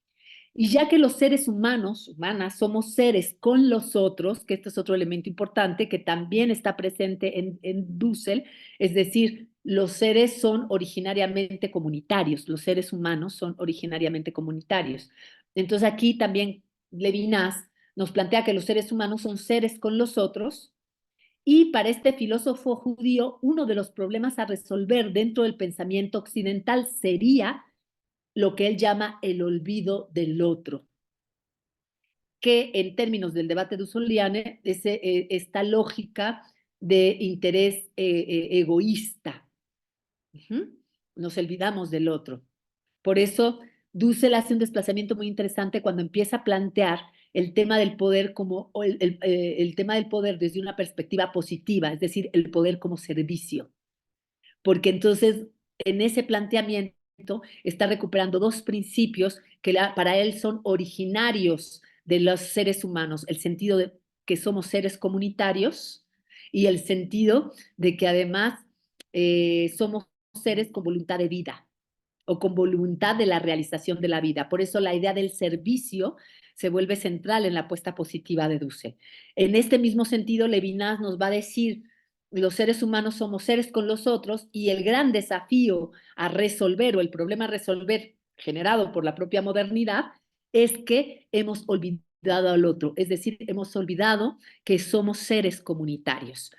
Y ya que los seres humanas, somos seres con los otros, que este es otro elemento importante que también está presente en Dussel, es decir, los seres son originariamente comunitarios, los seres humanos son originariamente comunitarios. Entonces aquí también Levinas nos plantea que los seres humanos son seres con los otros, y para este filósofo judío, uno de los problemas a resolver dentro del pensamiento occidental sería lo que él llama el olvido del otro, que en términos del debate de Dussoliane es esta lógica de interés egoísta. Nos olvidamos del otro. Por eso Dussel hace un desplazamiento muy interesante cuando empieza a plantear el tema del poder como el tema del poder desde una perspectiva positiva, es decir, el poder como servicio. Porque entonces en ese planteamiento está recuperando dos principios que para él son originarios de los seres humanos, el sentido de que somos seres comunitarios y el sentido de que además somos seres con voluntad de vida o con voluntad de la realización de la vida. Por eso la idea del servicio se vuelve central en la apuesta positiva de Dussel. En este mismo sentido, Levinas nos va a decir, los seres humanos somos seres con los otros y el gran desafío a resolver o el problema a resolver generado por la propia modernidad es que hemos olvidado al otro, es decir, hemos olvidado que somos seres comunitarios.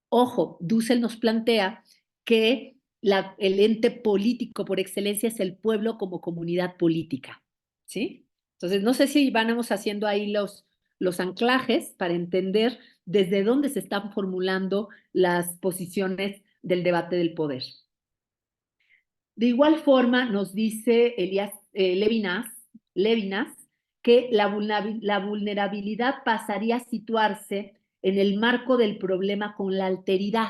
Ojo, Dussel nos plantea que el ente político por excelencia es el pueblo como comunidad política, ¿sí? Entonces, no sé si vamos haciendo ahí los anclajes para entender desde dónde se están formulando las posiciones del debate del poder. De igual forma, nos dice Levinas que la vulnerabilidad pasaría a situarse en el marco del problema con la alteridad.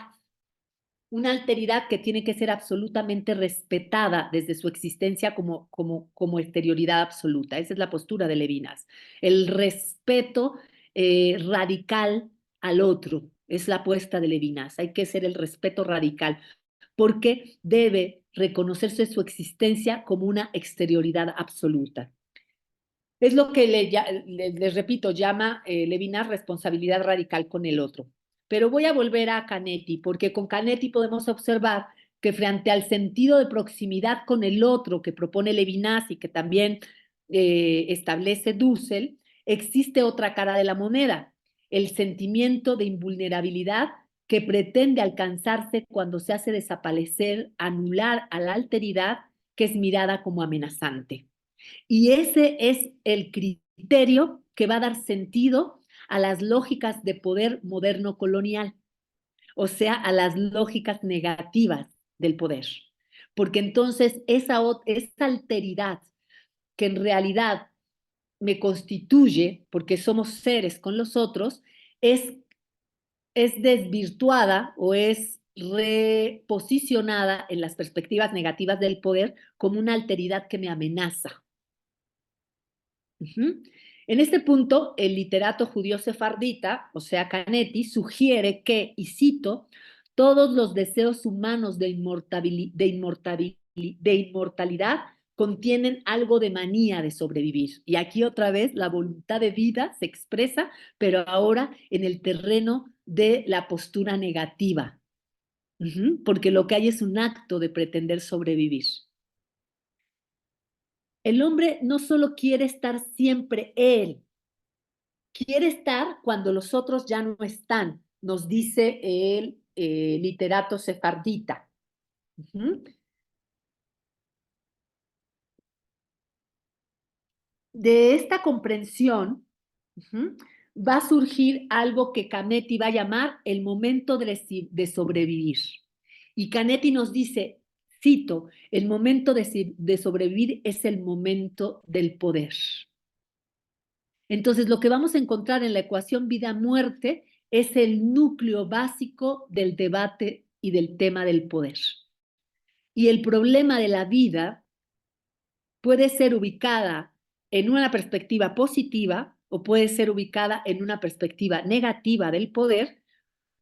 Una alteridad que tiene que ser absolutamente respetada desde su existencia como exterioridad absoluta. Esa es la postura de Levinas. El respeto radical al otro es la apuesta de Levinas. Hay que ser el respeto radical, porque debe reconocerse su existencia como una exterioridad absoluta. Es lo que les repito, llama Levinas responsabilidad radical con el otro. Pero voy a volver a Canetti, porque con Canetti podemos observar que frente al sentido de proximidad con el otro que propone Levinas y que también establece Dussel, existe otra cara de la moneda, el sentimiento de invulnerabilidad que pretende alcanzarse cuando se hace desaparecer, anular a la alteridad que es mirada como amenazante. Y ese es el criterio que va a dar sentido a las lógicas de poder moderno colonial, o sea, a las lógicas negativas del poder. Porque entonces esa alteridad que en realidad me constituye, porque somos seres con los otros, es desvirtuada o es reposicionada en las perspectivas negativas del poder como una alteridad que me amenaza. En este punto, el literato judío sefardita, o sea, Canetti, sugiere que, y cito, todos los deseos humanos de inmortalidad contienen algo de manía de sobrevivir. Y aquí otra vez la voluntad de vida se expresa, pero ahora en el terreno de la postura negativa, porque lo que hay es un acto de pretender sobrevivir. El hombre no solo quiere estar siempre él, quiere estar cuando los otros ya no están, nos dice el literato sefardita. Ujú. De esta comprensión, ujú, va a surgir algo que Canetti va a llamar el momento de sobrevivir. Y Canetti nos dice, cito, el momento de sobrevivir es el momento del poder. Entonces, lo que vamos a encontrar en la ecuación vida-muerte es el núcleo básico del debate y del tema del poder. Y el problema de la vida puede ser ubicada en una perspectiva positiva o puede ser ubicada en una perspectiva negativa del poder,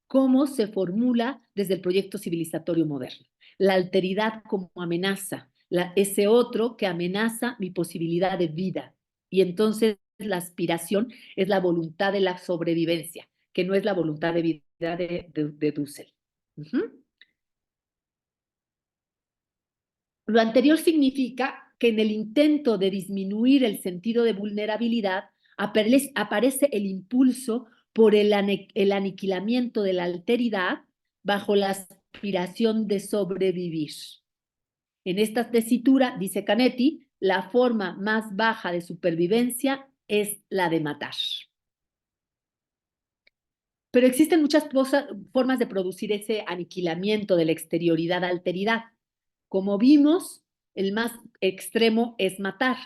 como se formula desde el proyecto civilizatorio moderno. La alteridad como amenaza, ese otro que amenaza mi posibilidad de vida. Y entonces la aspiración es la voluntad de la sobrevivencia, que no es la voluntad de vida de Dussel. Uh-huh. Lo anterior significa que en el intento de disminuir el sentido de vulnerabilidad aparece el impulso por el aniquilamiento de la alteridad bajo la aspiración de sobrevivir. En esta tesitura, dice Canetti, la forma más baja de supervivencia es la de matar. Pero existen muchas formas de producir ese aniquilamiento de la exterioridad-alteridad. Como vimos, el más extremo es matar,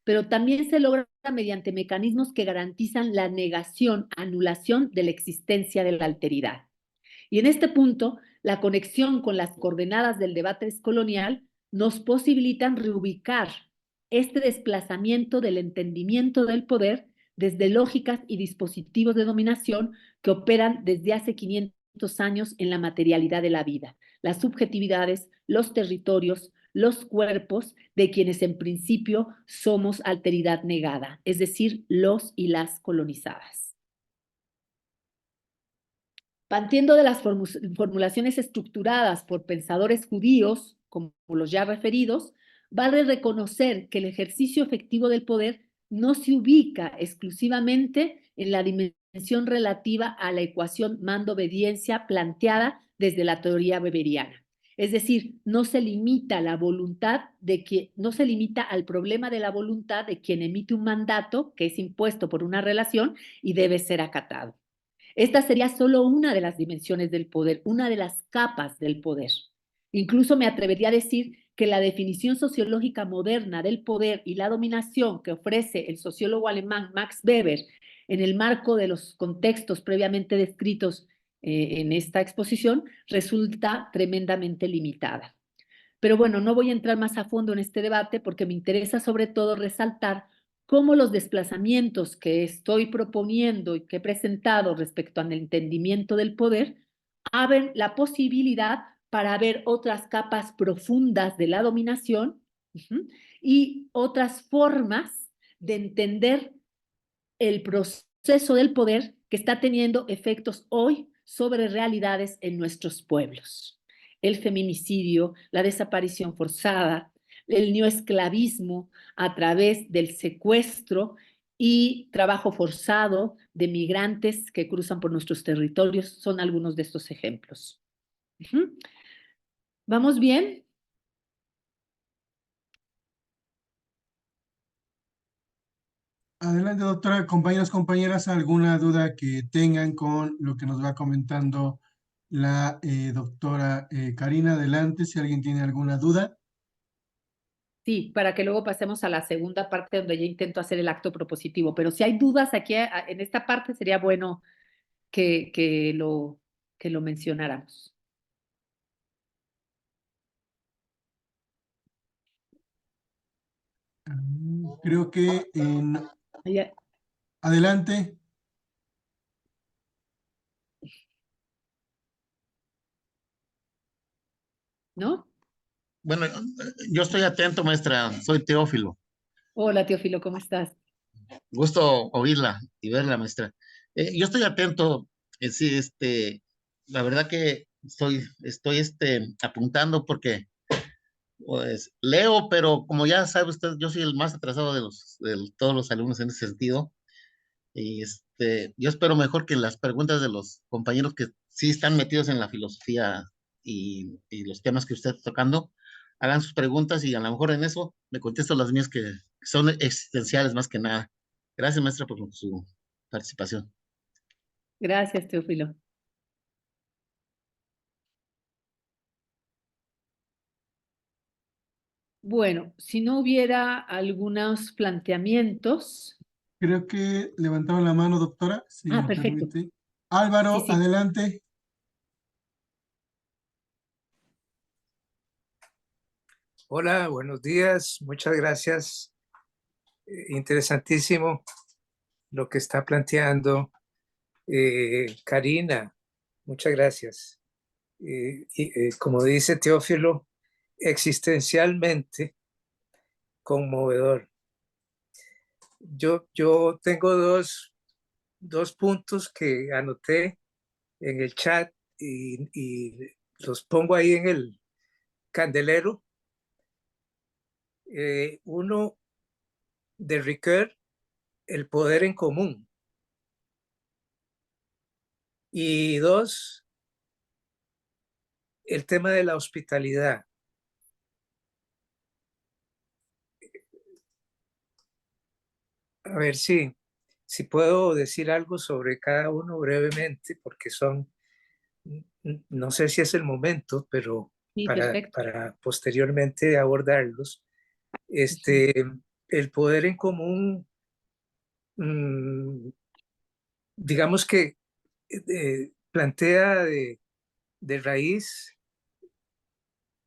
pero también se logra mediante mecanismos que garantizan la negación, anulación de la existencia de la alteridad. Y en este punto, la conexión con las coordenadas del debate descolonial nos posibilitan reubicar este desplazamiento del entendimiento del poder desde lógicas y dispositivos de dominación que operan desde hace 500 años en la materialidad de la vida, las subjetividades, los territorios, los cuerpos de quienes en principio somos alteridad negada, es decir, los y las colonizadas. Partiendo de las formulaciones estructuradas por pensadores judíos, como los ya referidos, vale reconocer que el ejercicio efectivo del poder no se ubica exclusivamente en la dimensión relativa a la ecuación mando-obediencia planteada desde la teoría weberiana. Es decir, no se limita al problema de la voluntad de quien emite un mandato que es impuesto por una relación y debe ser acatado. Esta sería solo una de las dimensiones del poder, una de las capas del poder. Incluso me atrevería a decir que la definición sociológica moderna del poder y la dominación que ofrece el sociólogo alemán Max Weber en el marco de los contextos previamente descritos en esta exposición resulta tremendamente limitada. Pero bueno, no voy a entrar más a fondo en este debate porque me interesa sobre todo resaltar cómo los desplazamientos que estoy proponiendo y que he presentado respecto al entendimiento del poder abren la posibilidad para ver otras capas profundas de la dominación y otras formas de entender el proceso del poder que está teniendo efectos hoy sobre realidades en nuestros pueblos. El feminicidio, la desaparición forzada, el neoesclavismo a través del secuestro y trabajo forzado de migrantes que cruzan por nuestros territorios son algunos de estos ejemplos. ¿Vamos bien? Adelante, doctora. Compañeros, compañeras, ¿alguna duda que tengan con lo que nos va comentando la doctora Karina? Adelante, si alguien tiene alguna duda. Sí, para que luego pasemos a la segunda parte donde ya intento hacer el acto propositivo. Pero si hay dudas aquí en esta parte, sería bueno que lo mencionáramos. Creo que adelante. ¿No? Bueno, yo estoy atento, maestra. Soy Teófilo. Hola, Teófilo, ¿cómo estás? Gusto oírla y verla, maestra. Yo estoy atento. Sí, la verdad que estoy apuntando porque, pues, leo, pero como ya sabe usted, yo soy el más atrasado de todos los alumnos en ese sentido. Y yo espero mejor que las preguntas de los compañeros que sí están metidos en la filosofía y los temas que usted está tocando, hagan sus preguntas y a lo mejor en eso me contesto las mías que son existenciales más que nada. Gracias, maestra, por su participación. Gracias, Teófilo. Bueno, si no hubiera algunos planteamientos. Creo que levantaron la mano, doctora, si me Perfecto. permite. Álvaro, Sí. adelante. Hola, buenos días, muchas gracias. Interesantísimo lo que está planteando Karina, muchas gracias. Como dice Teófilo, existencialmente conmovedor. Yo tengo dos puntos que anoté en el chat y los pongo ahí en el candelero. Uno de Ricoeur, el poder en común. Y dos, el tema de la hospitalidad. A ver si puedo decir algo sobre cada uno brevemente, porque no sé si es el momento, pero Sí, perfecto. para posteriormente abordarlos. El poder en común, digamos que plantea de raíz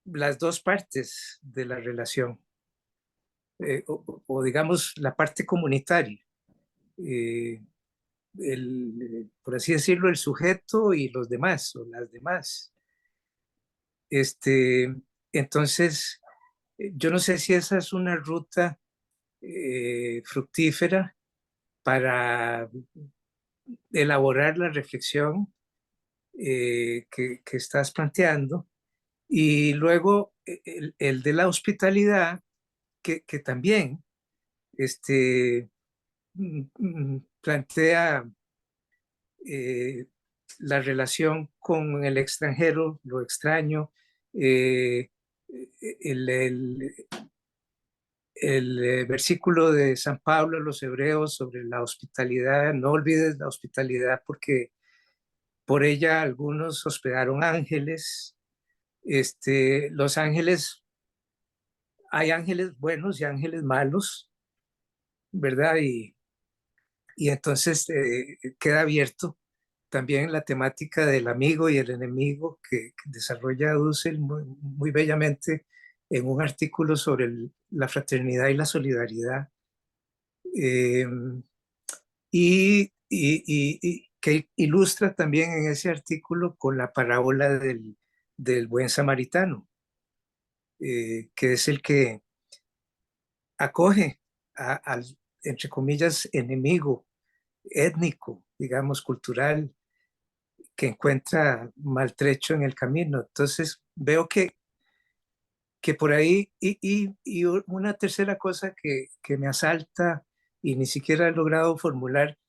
las dos partes de la relación, o digamos la parte comunitaria. Por así decirlo, el sujeto y los demás o las demás. Entonces, yo no sé si esa es una ruta fructífera para elaborar la reflexión que estás planteando. Y luego el de la hospitalidad, que también plantea la relación con el extranjero, lo extraño, el versículo de San Pablo a los hebreos sobre la hospitalidad. No olvides la hospitalidad porque por ella algunos hospedaron ángeles. Los ángeles, hay ángeles buenos y ángeles malos, ¿verdad? Y entonces queda abierto también la temática del amigo y el enemigo que desarrolla Dussel muy bellamente en un artículo sobre la fraternidad y la solidaridad, y que ilustra también en ese artículo con la parábola del buen samaritano, que es el que acoge al, entre comillas, enemigo étnico, digamos, cultural, que encuentra maltrecho en el camino. Entonces veo que por ahí, y una tercera cosa que me asalta y ni siquiera he logrado formular,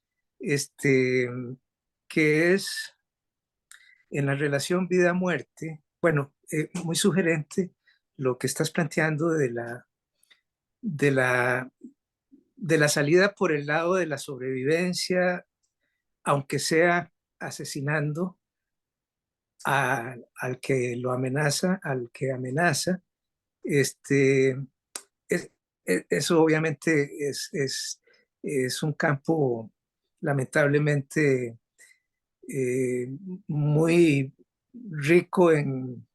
que es en la relación vida-muerte, bueno, muy sugerente lo que estás planteando de la, de la salida por el lado de la sobrevivencia, aunque sea asesinando al que lo amenaza, al que amenaza. Este, Eso obviamente es un campo lamentablemente muy rico en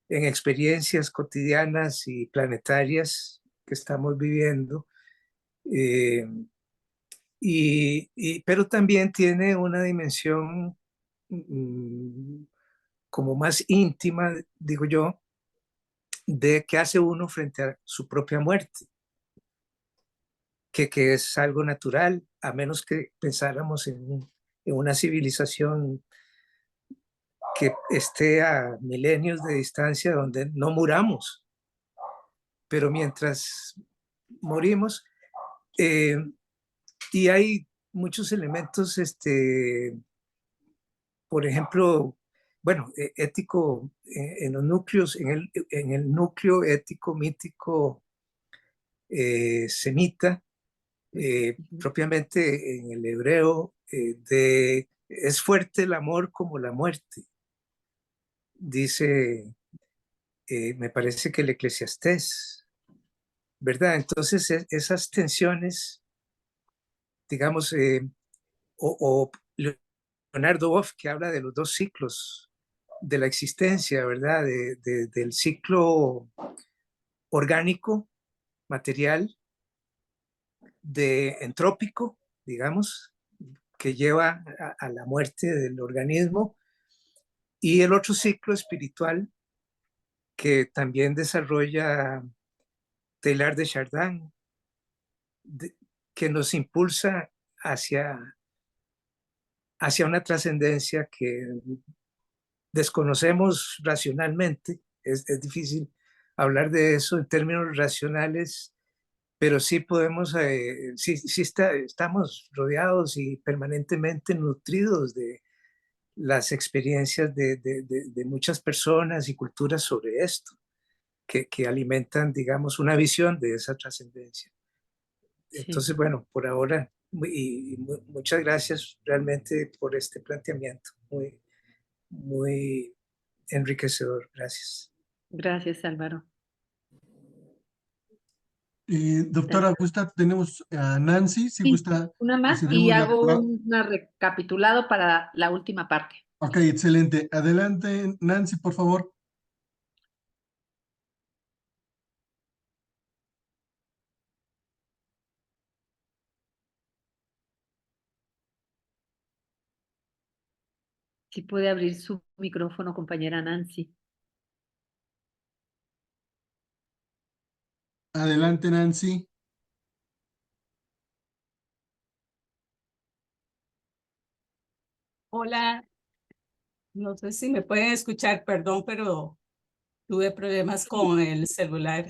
experiencias cotidianas y planetarias que estamos viviendo, pero también tiene una dimensión como más íntima, digo yo, de qué hace uno frente a su propia muerte, que es algo natural, a menos que pensáramos en una civilización que esté a milenios de distancia donde no muramos. Pero mientras morimos, y hay muchos elementos, por ejemplo, bueno, ético en los núcleos, en el núcleo ético mítico semita, propiamente en el hebreo, es fuerte el amor como la muerte, dice, me parece que el Eclesiastés, ¿verdad? Entonces esas tensiones, digamos, o Leonardo Boff, que habla de los dos ciclos de la existencia, ¿verdad? Del ciclo orgánico, material, de entrópico, digamos, que lleva a la muerte del organismo, y el otro ciclo espiritual que también desarrolla Teilhard de Chardin, que nos impulsa hacia, hacia una trascendencia que desconocemos racionalmente. Es difícil hablar de eso en términos racionales, pero sí podemos, estamos rodeados y permanentemente nutridos de las experiencias de muchas personas y culturas sobre esto, que alimentan, digamos, una visión de esa trascendencia. Entonces, bueno, por ahora, muchas gracias realmente por este planteamiento, muy, muy enriquecedor. Gracias. Gracias, Álvaro. Doctora, tenemos a Nancy, si Sí, gusta, una más y procedemos hago la... un recapitulado para la última parte. Ok, excelente. Adelante, Nancy, por favor. Si puede abrir su micrófono, compañera Nancy. Adelante, Nancy. Hola, no sé si me pueden escuchar, perdón, pero tuve problemas con el celular.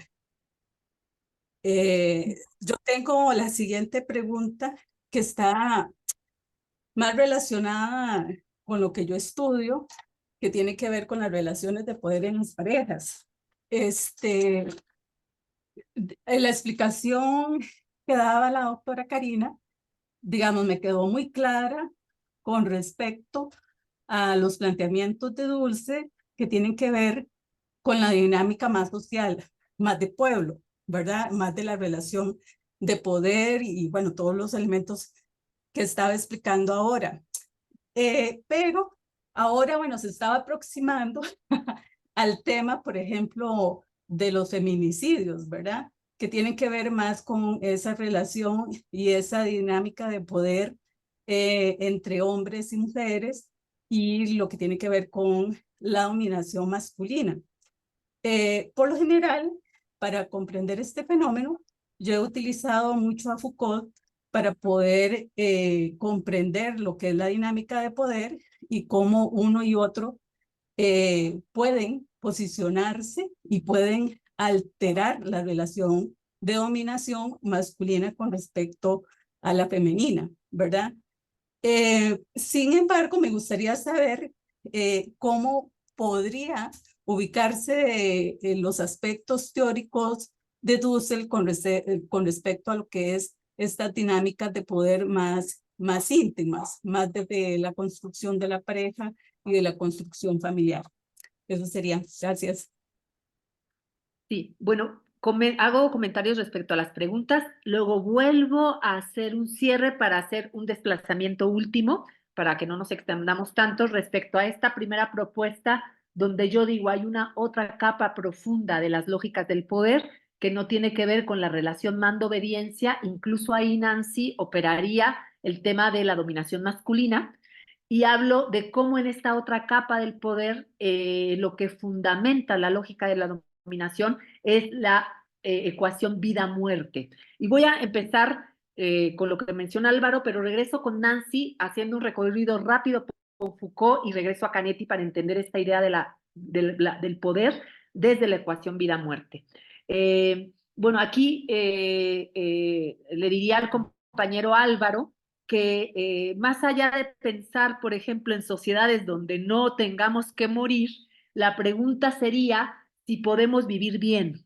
Yo tengo la siguiente pregunta que está más relacionada con lo que yo estudio, que tiene que ver con las relaciones de poder en las parejas. La explicación que daba la doctora Karina, digamos, me quedó muy clara con respecto a los planteamientos de Dulce que tienen que ver con la dinámica más social, más de pueblo, ¿verdad? Más de la relación de poder y, bueno, todos los elementos que estaba explicando ahora. Pero ahora, bueno, se estaba aproximando al tema, por ejemplo, de los feminicidios, ¿verdad? Que tienen que ver más con esa relación y esa dinámica de poder entre hombres y mujeres y lo que tiene que ver con la dominación masculina. Por lo general, para comprender este fenómeno, yo he utilizado mucho a Foucault para poder comprender lo que es la dinámica de poder y cómo uno y otro pueden posicionarse y pueden alterar la relación de dominación masculina con respecto a la femenina, ¿verdad? Sin embargo, me gustaría saber cómo podría ubicarse los aspectos teóricos de Dussel con respecto a lo que es estas dinámicas de poder más íntimas, más de la construcción de la pareja y de la construcción familiar. Eso sería. Gracias. Sí, bueno, hago comentarios respecto a las preguntas, luego vuelvo a hacer un cierre para hacer un desplazamiento último, para que no nos extendamos tanto respecto a esta primera propuesta, donde yo digo hay una otra capa profunda de las lógicas del poder que no tiene que ver con la relación mando-obediencia, incluso ahí Nancy operaría el tema de la dominación masculina, y hablo de cómo en esta otra capa del poder lo que fundamenta la lógica de la dominación es la ecuación vida-muerte. Y voy a empezar con lo que menciona Álvaro, pero regreso con Nancy haciendo un recorrido rápido con Foucault y regreso a Canetti para entender esta idea del poder desde la ecuación vida-muerte. Bueno, aquí le diría al compañero Álvaro que más allá de pensar, por ejemplo, en sociedades donde no tengamos que morir, la pregunta sería si podemos vivir bien.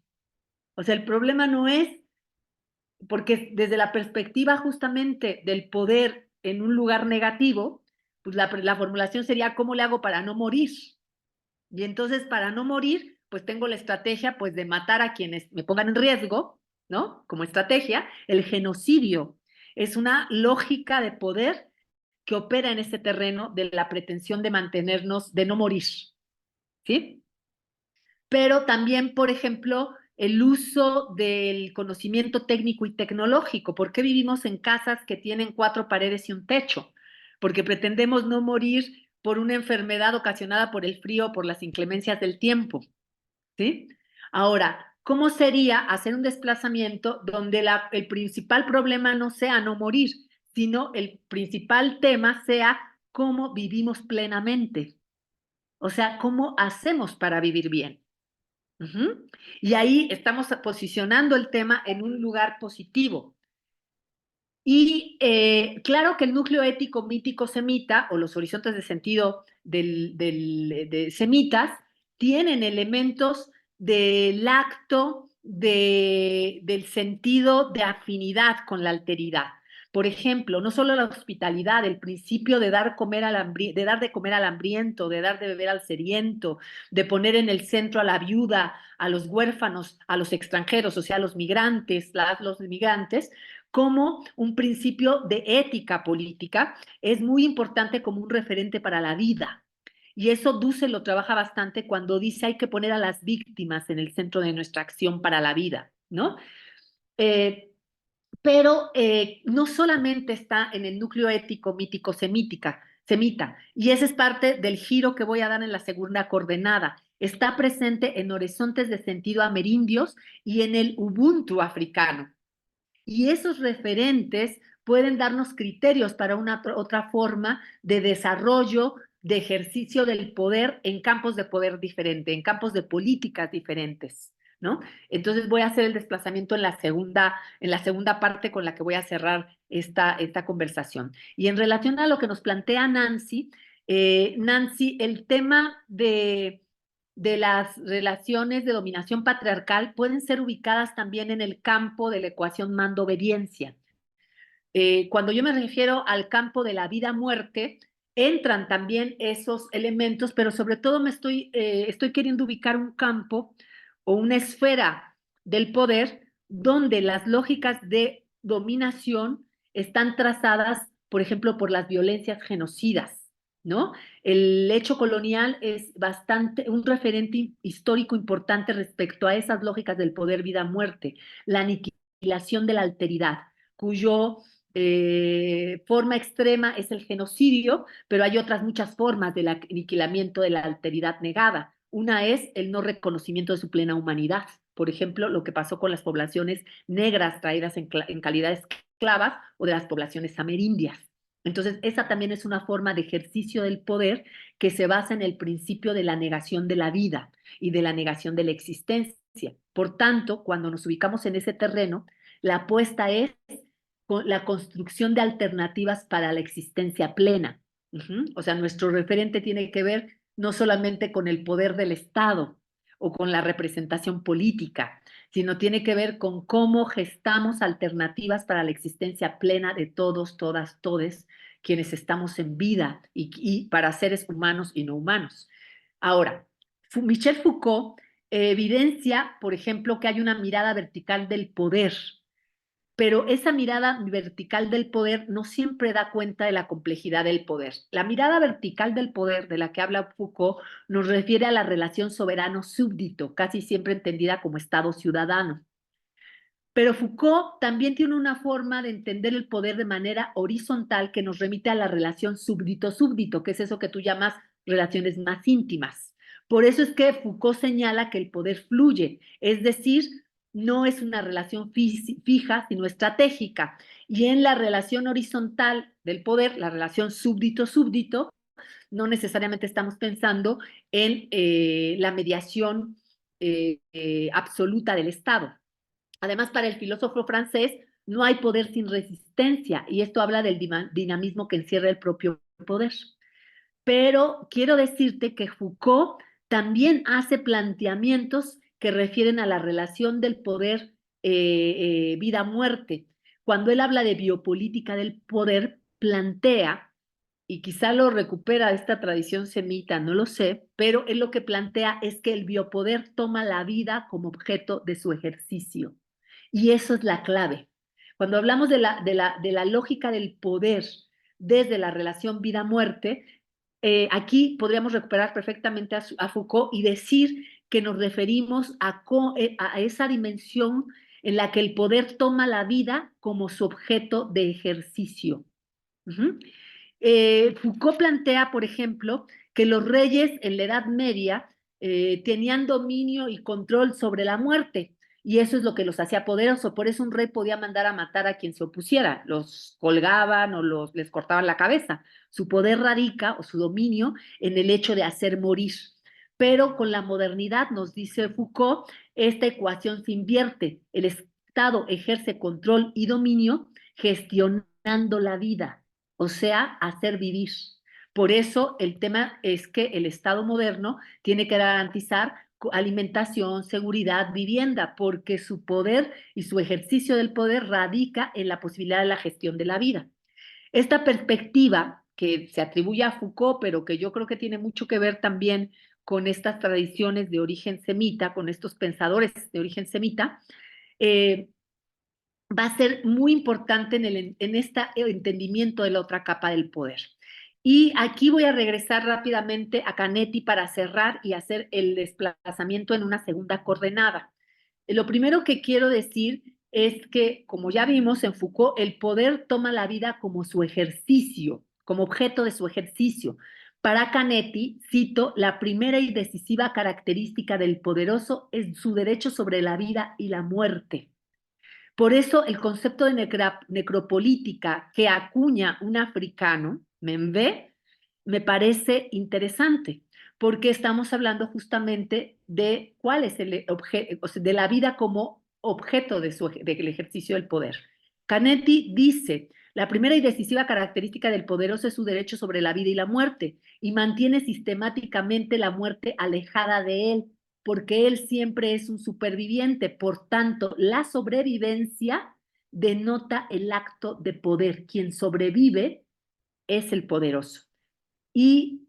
O sea, el problema no es, porque desde la perspectiva justamente del poder en un lugar negativo, pues la formulación sería ¿cómo le hago para no morir? Y entonces para no morir, pues tengo la estrategia pues de matar a quienes me pongan en riesgo, ¿no? Como estrategia, el genocidio es una lógica de poder que opera en este terreno de la pretensión de mantenernos, de no morir, ¿sí? Pero también, por ejemplo, el uso del conocimiento técnico y tecnológico. ¿Por qué vivimos en casas que tienen 4 paredes y un techo? Porque pretendemos no morir por una enfermedad ocasionada por el frío o por las inclemencias del tiempo, ¿sí? Ahora, ¿cómo sería hacer un desplazamiento donde el principal problema no sea no morir, sino el principal tema sea cómo vivimos plenamente? O sea, ¿cómo hacemos para vivir bien? Y ahí estamos posicionando el tema en un lugar positivo. Y claro que el núcleo ético mítico semita o los horizontes de sentido de semitas tienen elementos del acto del sentido de afinidad con la alteridad. Por ejemplo, no solo la hospitalidad, el principio de dar de comer al hambriento, de dar de beber al sediento, de poner en el centro a la viuda, a los huérfanos, a los extranjeros, o sea, a los migrantes, los migrantes, como un principio de ética política, es muy importante como un referente para la vida. Y eso Dussel lo trabaja bastante cuando dice hay que poner a las víctimas en el centro de nuestra acción para la vida, ¿no? Pero no solamente está en el núcleo ético mítico semita, y ese es parte del giro que voy a dar en la segunda coordenada. Está presente en horizontes de sentido amerindios y en el Ubuntu africano. Y esos referentes pueden darnos criterios para una otra forma de desarrollo, de ejercicio del poder en campos de poder diferente, en campos de políticas diferentes, ¿no? Entonces voy a hacer el desplazamiento en la segunda parte con la que voy a cerrar esta conversación. Y en relación a lo que nos plantea Nancy, el tema de las relaciones de dominación patriarcal pueden ser ubicadas también en el campo de la ecuación mando-obediencia. Cuando yo me refiero al campo de la vida-muerte, entran también esos elementos, pero sobre todo estoy queriendo ubicar un campo o una esfera del poder donde las lógicas de dominación están trazadas, por ejemplo, por las violencias genocidas, ¿no? El hecho colonial es un referente histórico importante respecto a esas lógicas del poder vida-muerte, la aniquilación de la alteridad, cuyo forma extrema es el genocidio, pero hay otras muchas formas del aniquilamiento de la alteridad negada. Una es el no reconocimiento de su plena humanidad. Por ejemplo, lo que pasó con las poblaciones negras traídas en calidad de esclavas o de las poblaciones amerindias. Entonces, esa también es una forma de ejercicio del poder que se basa en el principio de la negación de la vida y de la negación de la existencia. Por tanto, cuando nos ubicamos en ese terreno, la apuesta es la construcción de alternativas para la existencia plena. O sea, nuestro referente tiene que ver no solamente con el poder del Estado o con la representación política, sino tiene que ver con cómo gestamos alternativas para la existencia plena de todos, todas, todes, quienes estamos en vida y para seres humanos y no humanos. Ahora, Michel Foucault evidencia, por ejemplo, que hay una mirada vertical del poder, pero esa mirada vertical del poder no siempre da cuenta de la complejidad del poder. La mirada vertical del poder de la que habla Foucault nos refiere a la relación soberano-súbdito, casi siempre entendida como Estado-ciudadano. Pero Foucault también tiene una forma de entender el poder de manera horizontal que nos remite a la relación súbdito-súbdito, que es eso que tú llamas relaciones más íntimas. Por eso es que Foucault señala que el poder fluye, es decir, no es una relación fija, sino estratégica. Y en la relación horizontal del poder, la relación súbdito-súbdito, no necesariamente estamos pensando en la mediación absoluta del Estado. Además, para el filósofo francés, No hay poder sin resistencia, y esto habla del dinamismo que encierra el propio poder. Pero quiero decirte que Foucault también hace planteamientos que refieren a la relación del poder vida-muerte. Cuando él habla de biopolítica del poder, plantea, y quizá lo recupera esta tradición semita, no lo sé, pero él lo que plantea es que el biopoder toma la vida como objeto de su ejercicio. Y eso es la clave. Cuando hablamos de la lógica del poder desde la relación vida-muerte, aquí podríamos recuperar perfectamente a Foucault y decir que nos referimos a esa dimensión en la que el poder toma la vida como su objeto de ejercicio. Foucault plantea, por ejemplo, que los reyes en la Edad Media tenían dominio y control sobre la muerte, y eso es lo que los hacía poderosos. Por eso un rey podía mandar a matar a quien se opusiera, los colgaban o les cortaban la cabeza. Su poder radica, o su dominio, en el hecho de hacer morir. Pero con la modernidad, nos dice Foucault, esta ecuación se invierte. El Estado ejerce control y dominio gestionando la vida, o sea, hacer vivir. Por eso el tema es que el Estado moderno tiene que garantizar alimentación, seguridad, vivienda, porque su poder y su ejercicio del poder radica en la posibilidad de la gestión de la vida. Esta perspectiva que se atribuye a Foucault, pero que yo creo que tiene mucho que ver también con estas tradiciones de origen semita, con estos pensadores de origen semita, va a ser muy importante en este entendimiento de la otra capa del poder. Y aquí voy a regresar rápidamente a Canetti para cerrar y hacer el desplazamiento en una segunda coordenada. Lo primero que quiero decir es que, como ya vimos en Foucault, el poder toma la vida como su ejercicio, como objeto de su ejercicio. Para Canetti, cito, la primera y decisiva característica del poderoso es su derecho sobre la vida y la muerte. Por eso el concepto de necropolítica que acuña un africano, Membe, me parece interesante, porque estamos hablando justamente de cuál es el objeto, o sea, de la vida como objeto del ejercicio del poder. Canetti dice, la primera y decisiva característica del poderoso es su derecho sobre la vida y la muerte, y mantiene sistemáticamente la muerte alejada de él, porque él siempre es un superviviente. Por tanto, la sobrevivencia denota el acto de poder. Quien sobrevive es el poderoso. Y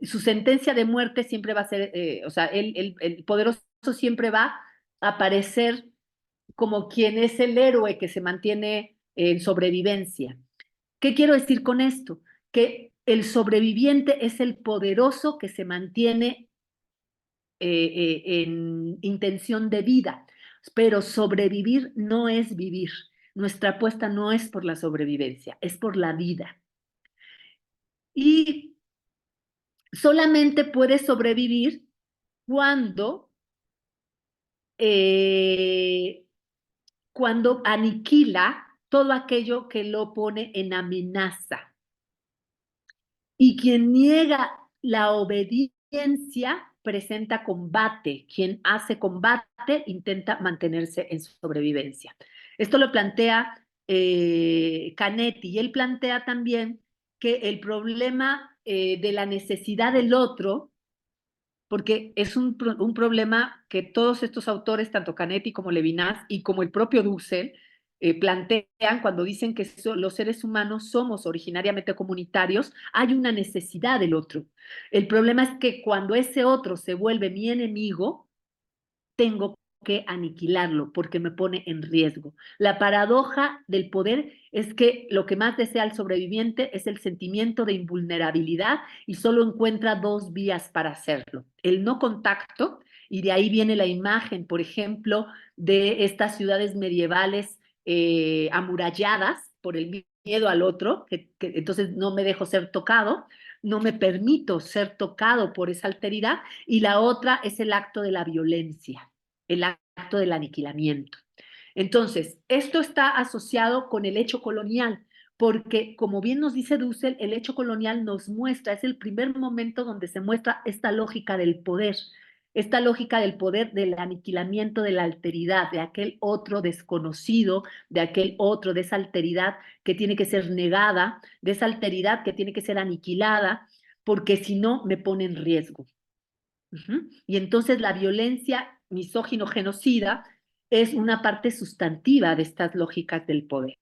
su sentencia de muerte siempre va a ser, o sea, el poderoso siempre va a aparecer como quien es el héroe que se mantiene en sobrevivencia. ¿Qué quiero decir con esto? Que el sobreviviente es el poderoso que se mantiene en intención de vida, pero sobrevivir no es vivir. Nuestra apuesta no es por la sobrevivencia, es por la vida. Y solamente puede sobrevivir cuando, cuando aniquila todo aquello que lo pone en amenaza. Y quien niega la obediencia presenta combate. Quien hace combate intenta mantenerse en su sobrevivencia. Esto lo plantea Canetti, y él plantea también que el problema de la necesidad del otro, porque es un problema que todos estos autores, tanto Canetti como Levinas y como el propio Dussel, plantean cuando dicen que los seres humanos somos originariamente comunitarios, hay una necesidad del otro. El problema es que cuando ese otro se vuelve mi enemigo, tengo que aniquilarlo porque me pone en riesgo. La paradoja del poder es que lo que más desea el sobreviviente es el sentimiento de invulnerabilidad y solo encuentra dos vías para hacerlo. El no contacto, y de ahí viene la imagen, por ejemplo, de estas ciudades medievales amuralladas por el miedo al otro, que entonces no me dejo ser tocado, no me permito ser tocado por esa alteridad, y la otra es el acto de la violencia, el acto del aniquilamiento. Entonces, esto está asociado con el hecho colonial, porque como bien nos dice Dussel, el hecho colonial nos muestra, es el primer momento donde se muestra esta lógica del poder. esta lógica del poder, del aniquilamiento, de la alteridad, de aquel otro desconocido, de aquel otro, de esa alteridad que tiene que ser negada, de esa alteridad que tiene que ser aniquilada, porque si no me pone en riesgo. Y entonces la violencia misógino-genocida es una parte sustantiva de estas lógicas del poder.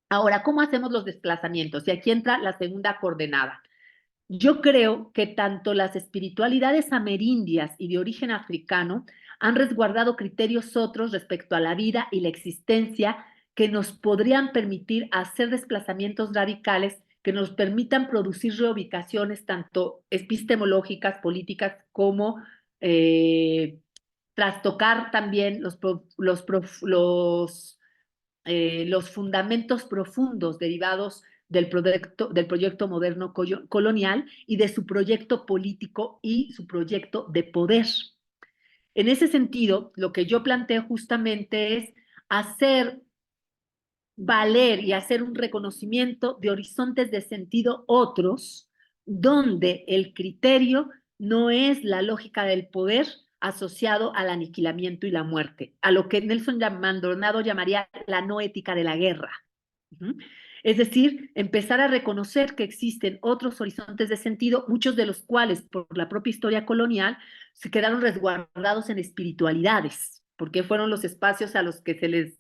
Ahora, ¿cómo hacemos los desplazamientos? Y aquí entra la segunda coordenada. Yo creo que tanto las espiritualidades amerindias y de origen africano han resguardado criterios otros respecto a la vida y la existencia que nos podrían permitir hacer desplazamientos radicales que nos permitan producir reubicaciones tanto epistemológicas, políticas, como trastocar también los fundamentos profundos derivados del proyecto moderno colonial y de su proyecto político y su proyecto de poder. En ese sentido, lo que yo planteo justamente es hacer valer y hacer un reconocimiento de horizontes de sentido otros, donde el criterio no es la lógica del poder asociado al aniquilamiento y la muerte, a lo que Nelson Maldonado llamaría la no ética de la guerra. Es decir, empezar a reconocer que existen otros horizontes de sentido, muchos de los cuales, por la propia historia colonial, se quedaron resguardados en espiritualidades, porque fueron los espacios a los que se les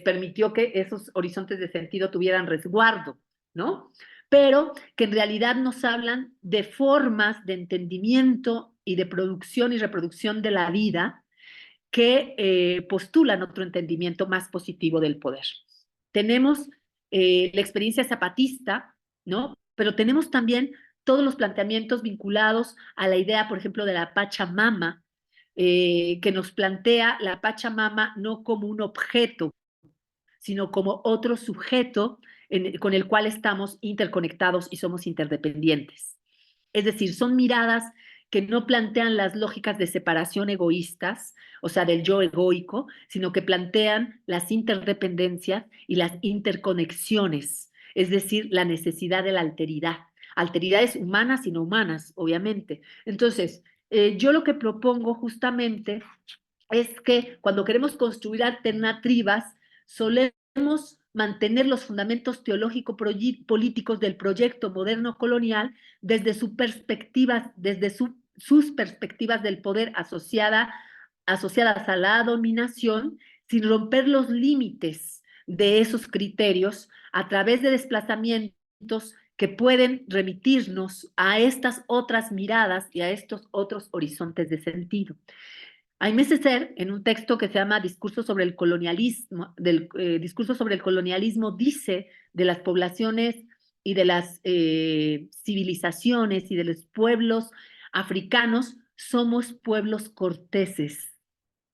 permitió que esos horizontes de sentido tuvieran resguardo, ¿no? Pero que en realidad nos hablan de formas de entendimiento y de producción y reproducción de la vida que postulan otro entendimiento más positivo del poder. Tenemos la experiencia zapatista, ¿no? Pero tenemos también todos los planteamientos vinculados a la idea, por ejemplo, de la Pachamama, que nos plantea la Pachamama no como un objeto, sino como otro sujeto con el cual estamos interconectados y somos interdependientes. Es decir, son miradas que no plantean las lógicas de separación egoístas, o sea, del yo egoico, sino que plantean las interdependencias y las interconexiones, es decir, la necesidad de la alteridad. Alteridades humanas y no humanas, obviamente. Entonces, yo lo que propongo justamente es que cuando queremos construir alternativas, solemos mantener los fundamentos teológico-políticos del proyecto moderno colonial desde sus perspectivas del poder asociadas a la dominación, sin romper los límites de esos criterios a través de desplazamientos que pueden remitirnos a estas otras miradas y a estos otros horizontes de sentido. Aimé Césaire, en un texto que se llama Discurso sobre el colonialismo, dice de las poblaciones y de las civilizaciones y de los pueblos africanos, somos pueblos corteses.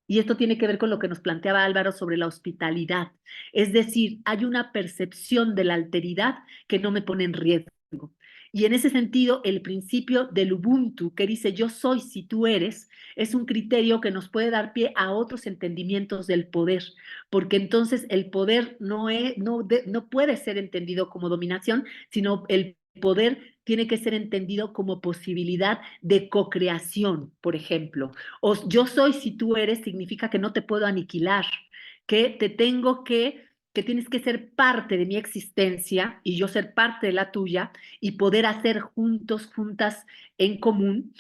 Y esto tiene que ver con lo que nos planteaba Álvaro sobre la hospitalidad. Es decir, hay una percepción de la alteridad que no me pone en riesgo. Y en ese sentido, el principio del Ubuntu, que dice yo soy si tú eres, es un criterio que nos puede dar pie a otros entendimientos del poder, porque entonces el poder no puede ser entendido como dominación, sino el poder tiene que ser entendido como posibilidad de co-creación, por ejemplo. O yo soy si tú eres significa que no te puedo aniquilar, que tienes que ser parte de mi existencia y yo ser parte de la tuya y poder hacer juntos, juntas, en común,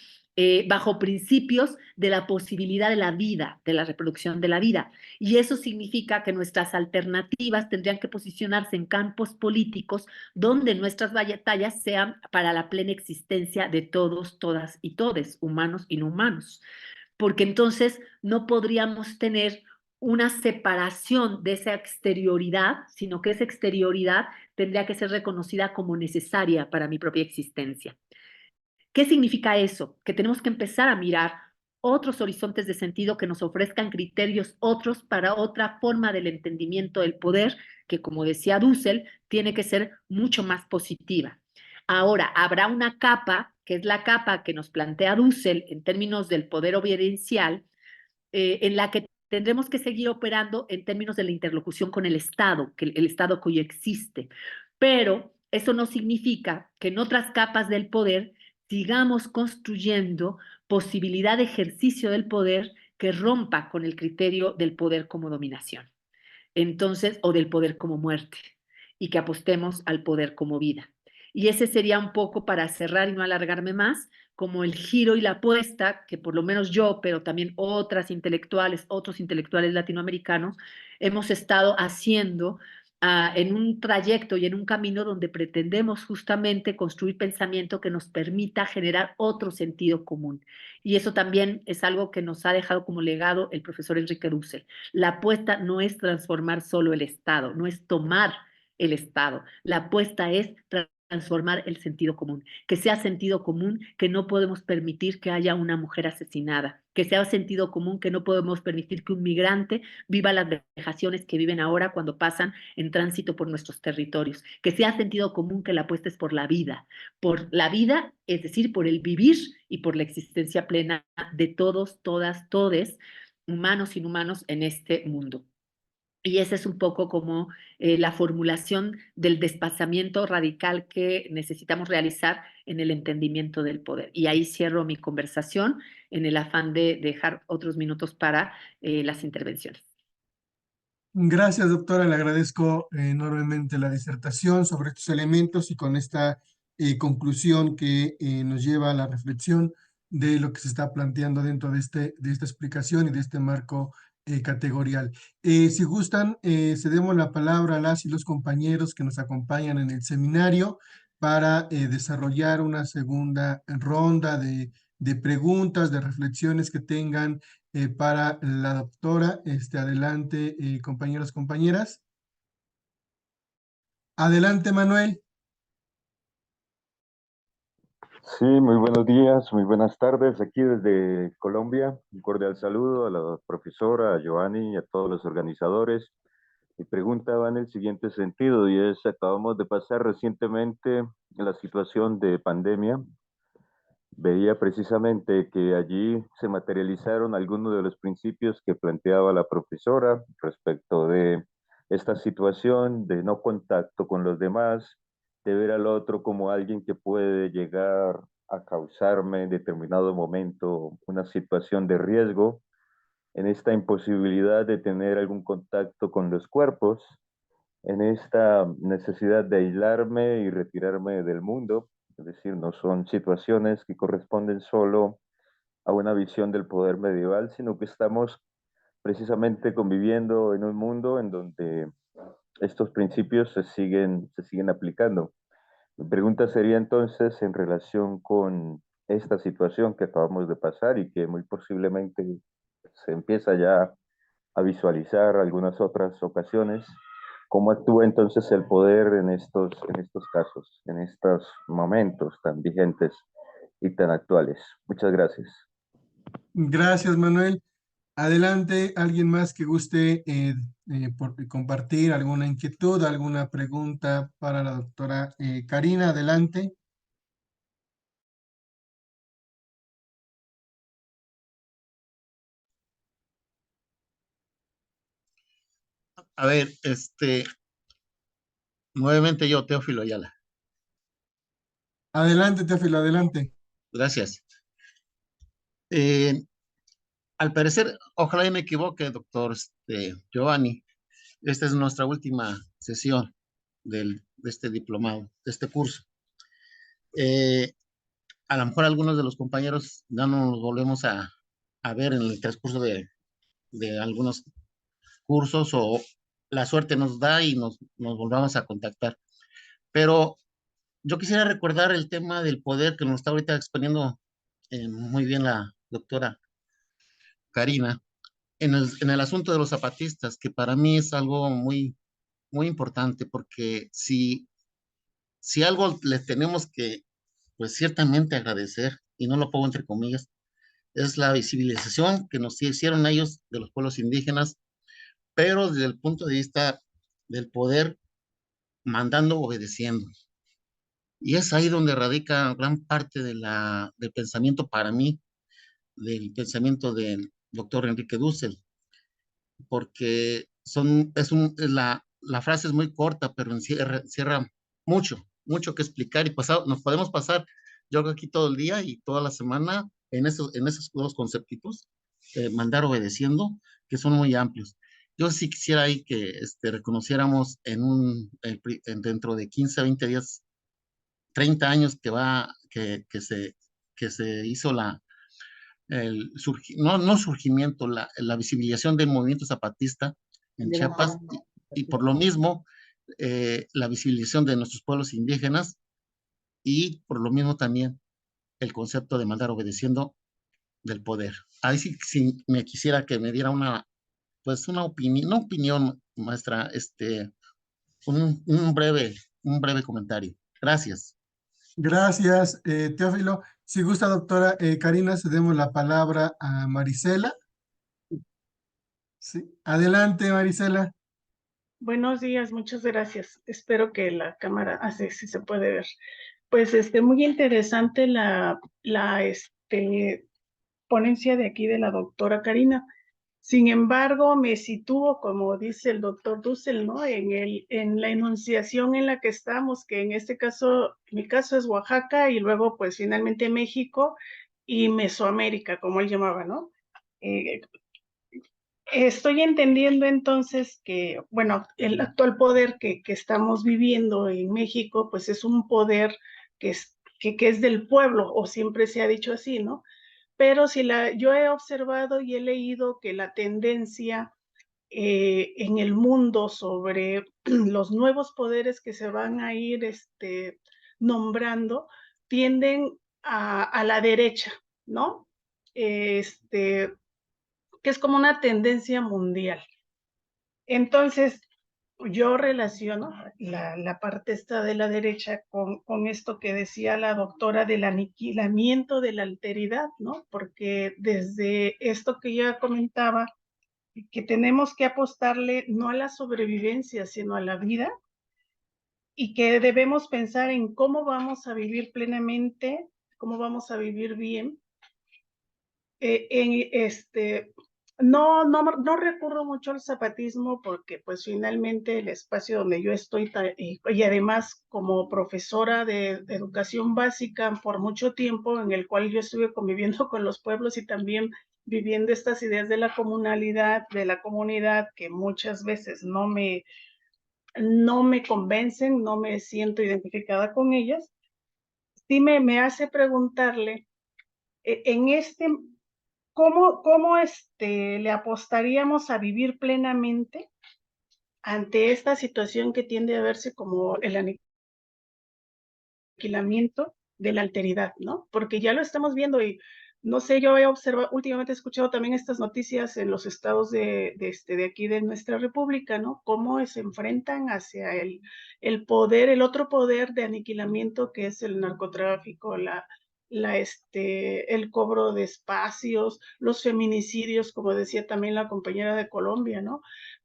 bajo principios de la posibilidad de la vida, de la reproducción de la vida. Y eso significa que nuestras alternativas tendrían que posicionarse en campos políticos donde nuestras batallas sean para la plena existencia de todos, todas y todes, humanos y no humanos. Porque entonces no podríamos tener una separación de esa exterioridad, sino que esa exterioridad tendría que ser reconocida como necesaria para mi propia existencia. ¿Qué significa eso? Que tenemos que empezar a mirar otros horizontes de sentido que nos ofrezcan criterios otros para otra forma del entendimiento del poder, que como decía Dussel, tiene que ser mucho más positiva. Ahora, habrá una capa, que es la capa que nos plantea Dussel en términos del poder obediencial, en la que tendremos que seguir operando en términos de la interlocución con el Estado, que el Estado coexiste. Pero eso no significa que en otras capas del poder sigamos construyendo posibilidad de ejercicio del poder que rompa con el criterio del poder como dominación. Entonces, o del poder como muerte, y que apostemos al poder como vida. Y ese sería un poco, para cerrar y no alargarme más, como el giro y la apuesta que por lo menos yo, pero también otros intelectuales latinoamericanos, hemos estado haciendo en un trayecto y en un camino donde pretendemos justamente construir pensamiento que nos permita generar otro sentido común. Y eso también es algo que nos ha dejado como legado el profesor Enrique Dussel. La apuesta no es transformar solo el Estado, no es tomar el Estado. La apuesta es transformar el sentido común, que sea sentido común que no podemos permitir que haya una mujer asesinada, que sea sentido común que no podemos permitir que un migrante viva las vejaciones que viven ahora cuando pasan en tránsito por nuestros territorios, que sea sentido común que la apuesta es por la vida, es decir, por el vivir y por la existencia plena de todos, todas, todes, humanos, inhumanos en este mundo. Y esa es un poco como la formulación del desplazamiento radical que necesitamos realizar en el entendimiento del poder. Y ahí cierro mi conversación en el afán de dejar otros minutos para las intervenciones. Gracias, doctora. Le agradezco enormemente la disertación sobre estos elementos y con esta conclusión que nos lleva a la reflexión de lo que se está planteando dentro de esta explicación y de este marco categorial. Si gustan, cedemos la palabra a las y los compañeros que nos acompañan en el seminario para desarrollar una segunda ronda de preguntas, de reflexiones que tengan para la doctora. Adelante, compañeros, compañeras. Adelante, Manuel. Sí, muy buenos días, muy buenas tardes. Aquí desde Colombia, un cordial saludo a la profesora, a Giovanni y a todos los organizadores. Mi pregunta va en el siguiente sentido y es, acabamos de pasar recientemente la situación de pandemia. Veía precisamente que allí se materializaron algunos de los principios que planteaba la profesora respecto de esta situación de no contacto con los demás, de ver al otro como alguien que puede llegar a causarme en determinado momento una situación de riesgo, en esta imposibilidad de tener algún contacto con los cuerpos, en esta necesidad de aislarme y retirarme del mundo. Es decir, no son situaciones que corresponden solo a una visión del poder medieval, sino que estamos precisamente conviviendo en un mundo en donde estos principios se siguen aplicando. Mi pregunta sería entonces en relación con esta situación que acabamos de pasar y que muy posiblemente se empieza ya a visualizar algunas otras ocasiones. ¿Cómo actúa entonces el poder en estos casos, en estos momentos tan vigentes y tan actuales? Muchas gracias. Gracias, Manuel. Adelante, alguien más que guste compartir alguna inquietud, alguna pregunta para la doctora Karina. Adelante. A ver, nuevamente yo, Teófilo Ayala. Adelante, Teófilo, adelante. Gracias. Al parecer, ojalá y me equivoque, doctor Giovanni. Esta es nuestra última sesión de este diplomado, de este curso. A lo mejor algunos de los compañeros ya no nos volvemos a ver en el transcurso de algunos cursos, o la suerte nos da y nos volvamos a contactar. Pero yo quisiera recordar el tema del poder que nos está ahorita exponiendo muy bien la doctora Karina en el asunto de los zapatistas, que para mí es algo muy, muy importante, porque si algo les tenemos que, pues ciertamente agradecer, y no lo pongo entre comillas, es la visibilización que nos hicieron ellos de los pueblos indígenas, pero desde el punto de vista del poder, mandando, obedeciendo. Y es ahí donde radica gran parte del pensamiento para mí, del pensamiento del doctor Enrique Dussel, porque la frase es muy corta, pero encierra mucho, mucho que explicar, y nos podemos pasar, yo creo, aquí todo el día y toda la semana en esos dos conceptitos, mandar obedeciendo, que son muy amplios. Yo sí quisiera ahí que reconociéramos dentro de 15 a 20 días, 30 años que se hizo no surgimiento, la visibilización del movimiento zapatista en De la Chiapas, zona. y por lo mismo la visibilización de nuestros pueblos indígenas, y por lo mismo también el concepto de mandar obedeciendo del poder. Ahí sí me quisiera que me diera una opinión, maestra, un breve comentario. Gracias. Gracias, Teófilo. Si gusta, doctora Karina, cedemos la palabra a Marisela. Sí. Adelante, Marisela. Buenos días, muchas gracias. Espero que la cámara, así sí se puede ver. Pues muy interesante la ponencia de aquí de la doctora Karina. Sin embargo, me sitúo, como dice el doctor Dussel, ¿no? En la enunciación en la que estamos, que en este caso, mi caso es Oaxaca y luego pues finalmente México y Mesoamérica, como él llamaba, ¿no? Estoy entendiendo entonces que, bueno, el actual poder que estamos viviendo en México, pues es un poder que es del pueblo, o siempre se ha dicho así, ¿no? Pero yo he observado y he leído que la tendencia en el mundo sobre los nuevos poderes que se van a ir nombrando tienden a la derecha, ¿no? Que es como una tendencia mundial. Entonces, yo relaciono la parte esta de la derecha con esto que decía la doctora del aniquilamiento de la alteridad, ¿no? Porque desde esto que ya comentaba, que tenemos que apostarle no a la sobrevivencia, sino a la vida, y que debemos pensar en cómo vamos a vivir plenamente, cómo vamos a vivir bien. No recurro mucho al zapatismo porque pues finalmente el espacio donde yo estoy y además como profesora de educación básica por mucho tiempo, en el cual yo estuve conviviendo con los pueblos y también viviendo estas ideas de la comunalidad, de la comunidad, que muchas veces no me convencen, no me siento identificada con ellas, sí me hace preguntarle en ¿cómo le apostaríamos a vivir plenamente ante esta situación que tiende a verse como el aniquilamiento de la alteridad, ¿no? Porque ya lo estamos viendo y no sé, yo he observado, últimamente he escuchado también estas noticias en los estados de aquí de nuestra república, ¿no? Cómo se enfrentan hacia el poder, el otro poder de aniquilamiento que es el narcotráfico, el cobro de espacios, los feminicidios, como decía también la compañera de Colombia, ¿no?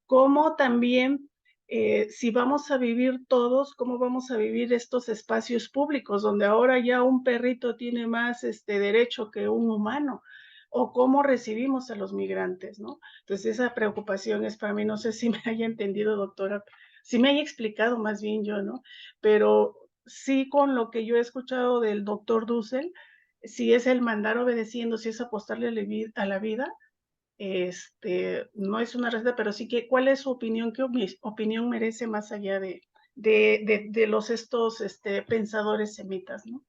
Cómo también, si vamos a vivir todos, cómo vamos a vivir estos espacios públicos, donde ahora ya un perrito tiene más derecho que un humano, o cómo recibimos a los migrantes, ¿no? Entonces esa preocupación es para mí, no sé si me haya entendido, doctora, si me haya explicado más bien yo, ¿no? Pero sí, con lo que yo he escuchado del doctor Dussel, si es el mandar obedeciendo, si es apostarle a la vida, no es una receta, pero sí que, ¿cuál es su opinión? ¿Qué opinión merece más allá de estos pensadores semitas, ¿no?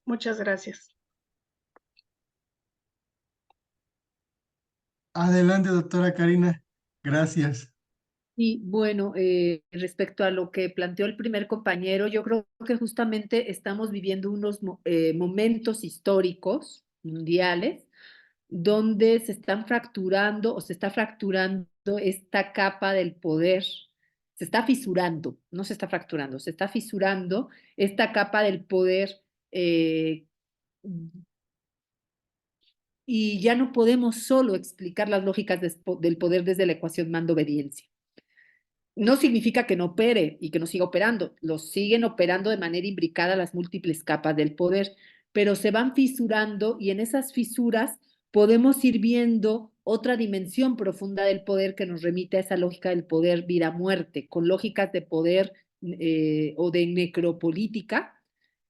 Muchas gracias. Adelante, doctora Karina. Gracias. Y bueno, respecto a lo que planteó el primer compañero, yo creo que justamente estamos viviendo unos momentos históricos mundiales donde se están fracturando o se está fracturando esta capa del poder, se está fisurando, no se está fracturando, se está fisurando esta capa del poder, y ya no podemos solo explicar las lógicas del poder desde la ecuación mando-obediencia. No significa que no opere y que no siga operando, los siguen operando de manera imbricada las múltiples capas del poder, pero se van fisurando y en esas fisuras podemos ir viendo otra dimensión profunda del poder que nos remite a esa lógica del poder vida-muerte, con lógicas de poder o de necropolítica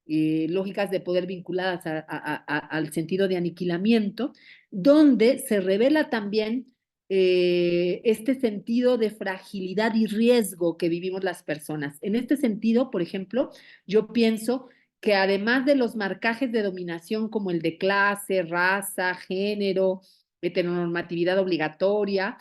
lógicas de poder vinculadas al sentido de aniquilamiento, donde se revela también este sentido de fragilidad y riesgo que vivimos las personas. En este sentido, por ejemplo, yo pienso que además de los marcajes de dominación como el de clase, raza, género, heteronormatividad obligatoria,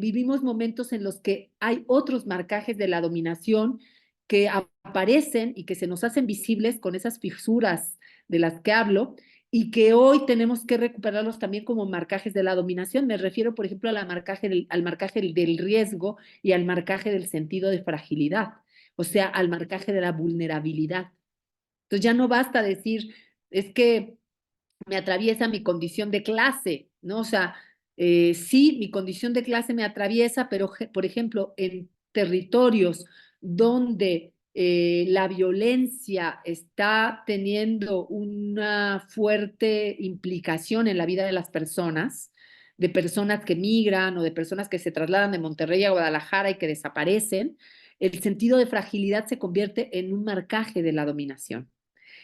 vivimos momentos en los que hay otros marcajes de la dominación que aparecen y que se nos hacen visibles con esas fisuras de las que hablo, y que hoy tenemos que recuperarlos también como marcajes de la dominación. Me refiero, por ejemplo, al marcaje del riesgo y al marcaje del sentido de fragilidad, o sea, al marcaje de la vulnerabilidad. Entonces ya no basta decir, es que me atraviesa mi condición de clase, ¿no? O sea, sí, mi condición de clase me atraviesa, pero, por ejemplo, en territorios donde la violencia está teniendo una fuerte implicación en la vida de las personas, de personas que migran o de personas que se trasladan de Monterrey a Guadalajara y que desaparecen, el sentido de fragilidad se convierte en un marcaje de la dominación.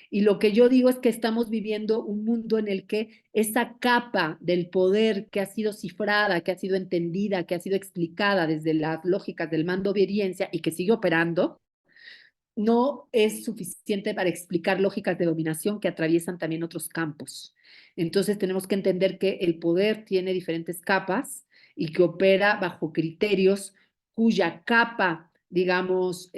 Y lo que yo digo es que estamos viviendo un mundo en el que esa capa del poder que ha sido cifrada, que ha sido entendida, que ha sido explicada desde las lógicas del mando-obediencia y que sigue operando, no es suficiente para explicar lógicas de dominación que atraviesan también otros campos. Entonces tenemos que entender que el poder tiene diferentes capas y que opera bajo criterios cuya capa, digamos,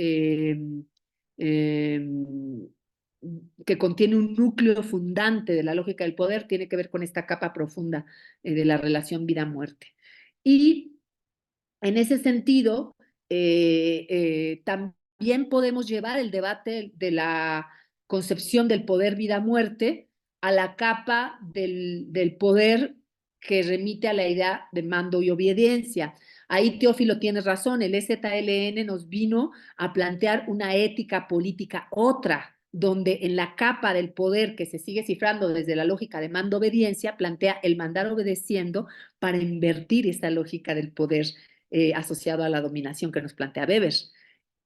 que contiene un núcleo fundante de la lógica del poder, tiene que ver con esta capa profunda de la relación vida-muerte. Y en ese sentido, también podemos llevar el debate de la concepción del poder vida-muerte a la capa del poder que remite a la idea de mando y obediencia. Ahí Teófilo tiene razón, el EZLN nos vino a plantear una ética política otra, donde en la capa del poder que se sigue cifrando desde la lógica de mando-obediencia, plantea el mandar obedeciendo para invertir esa lógica del poder asociado a la dominación que nos plantea Weber.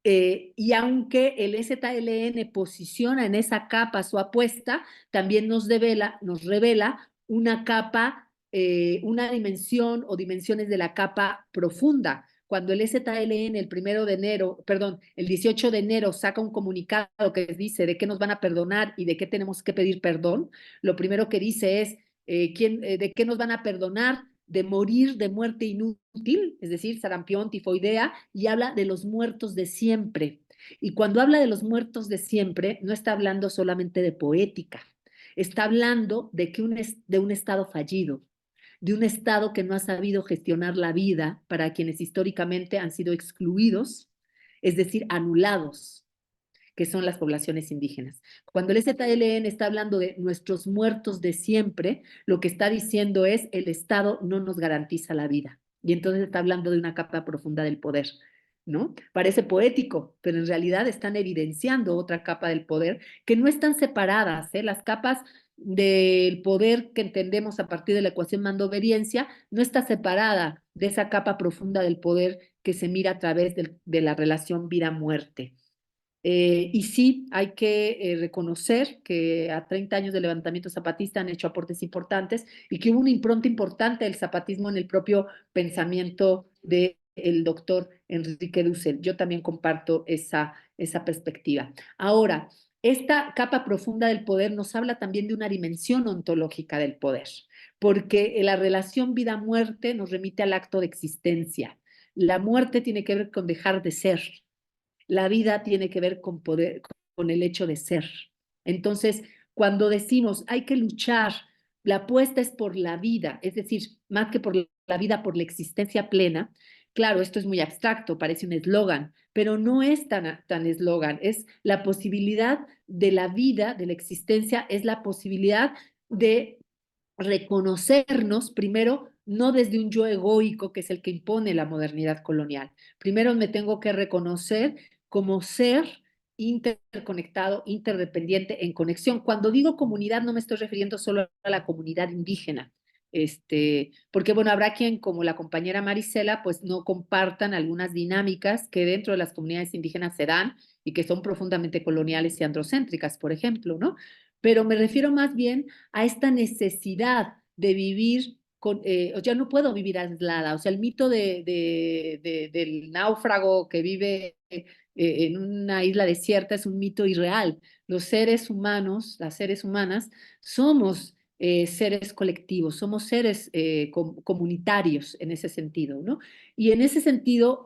Y aunque el EZLN posiciona en esa capa su apuesta, también nos revela una capa, una dimensión o dimensiones de la capa profunda. Cuando el EZLN el 18 de enero saca un comunicado que dice de qué nos van a perdonar y de qué tenemos que pedir perdón, lo primero que dice es de qué nos van a perdonar, de morir de muerte inútil, es decir, sarampión, tifoidea, y habla de los muertos de siempre. Y cuando habla de los muertos de siempre, no está hablando solamente de poética, está hablando de un estado fallido, de un estado que no ha sabido gestionar la vida para quienes históricamente han sido excluidos, es decir, anulados, que son las poblaciones indígenas. Cuando el EZLN está hablando de nuestros muertos de siempre, lo que está diciendo es el Estado no nos garantiza la vida. Y entonces está hablando de una capa profunda del poder, ¿no? Parece poético, pero en realidad están evidenciando otra capa del poder que no están separadas, ¿eh? Las capas del poder que entendemos a partir de la ecuación mando-obediencia no está separada de esa capa profunda del poder que se mira a través de la relación vida-muerte. Y sí, hay que reconocer que a 30 años del levantamiento zapatista han hecho aportes importantes y que hubo una impronta importante del zapatismo en el propio pensamiento del doctor Enrique Dussel. Yo también comparto esa perspectiva. Ahora, esta capa profunda del poder nos habla también de una dimensión ontológica del poder, porque la relación vida-muerte nos remite al acto de existencia. La muerte tiene que ver con dejar de ser. La vida tiene que ver con poder, con el hecho de ser. Entonces, cuando decimos hay que luchar, la apuesta es por la vida, es decir, más que por la vida, por la existencia plena. Claro, esto es muy abstracto, parece un eslogan, pero no es tan eslogan, es la posibilidad de la vida, de la existencia, es la posibilidad de reconocernos primero, no desde un yo egoico que es el que impone la modernidad colonial. Primero me tengo que reconocer como ser interconectado, interdependiente, en conexión. Cuando digo comunidad no me estoy refiriendo solo a la comunidad indígena, Porque bueno, habrá quien, como la compañera Marisela, pues no compartan algunas dinámicas que dentro de las comunidades indígenas se dan y que son profundamente coloniales y androcéntricas, por ejemplo, ¿no? Pero me refiero más bien a esta necesidad de vivir o sea, no puedo vivir aislada, o sea, el mito del náufrago que vive en una isla desierta es un mito irreal. Los seres humanos, las seres humanas, somos seres colectivos, somos seres comunitarios en ese sentido, ¿no? Y en ese sentido,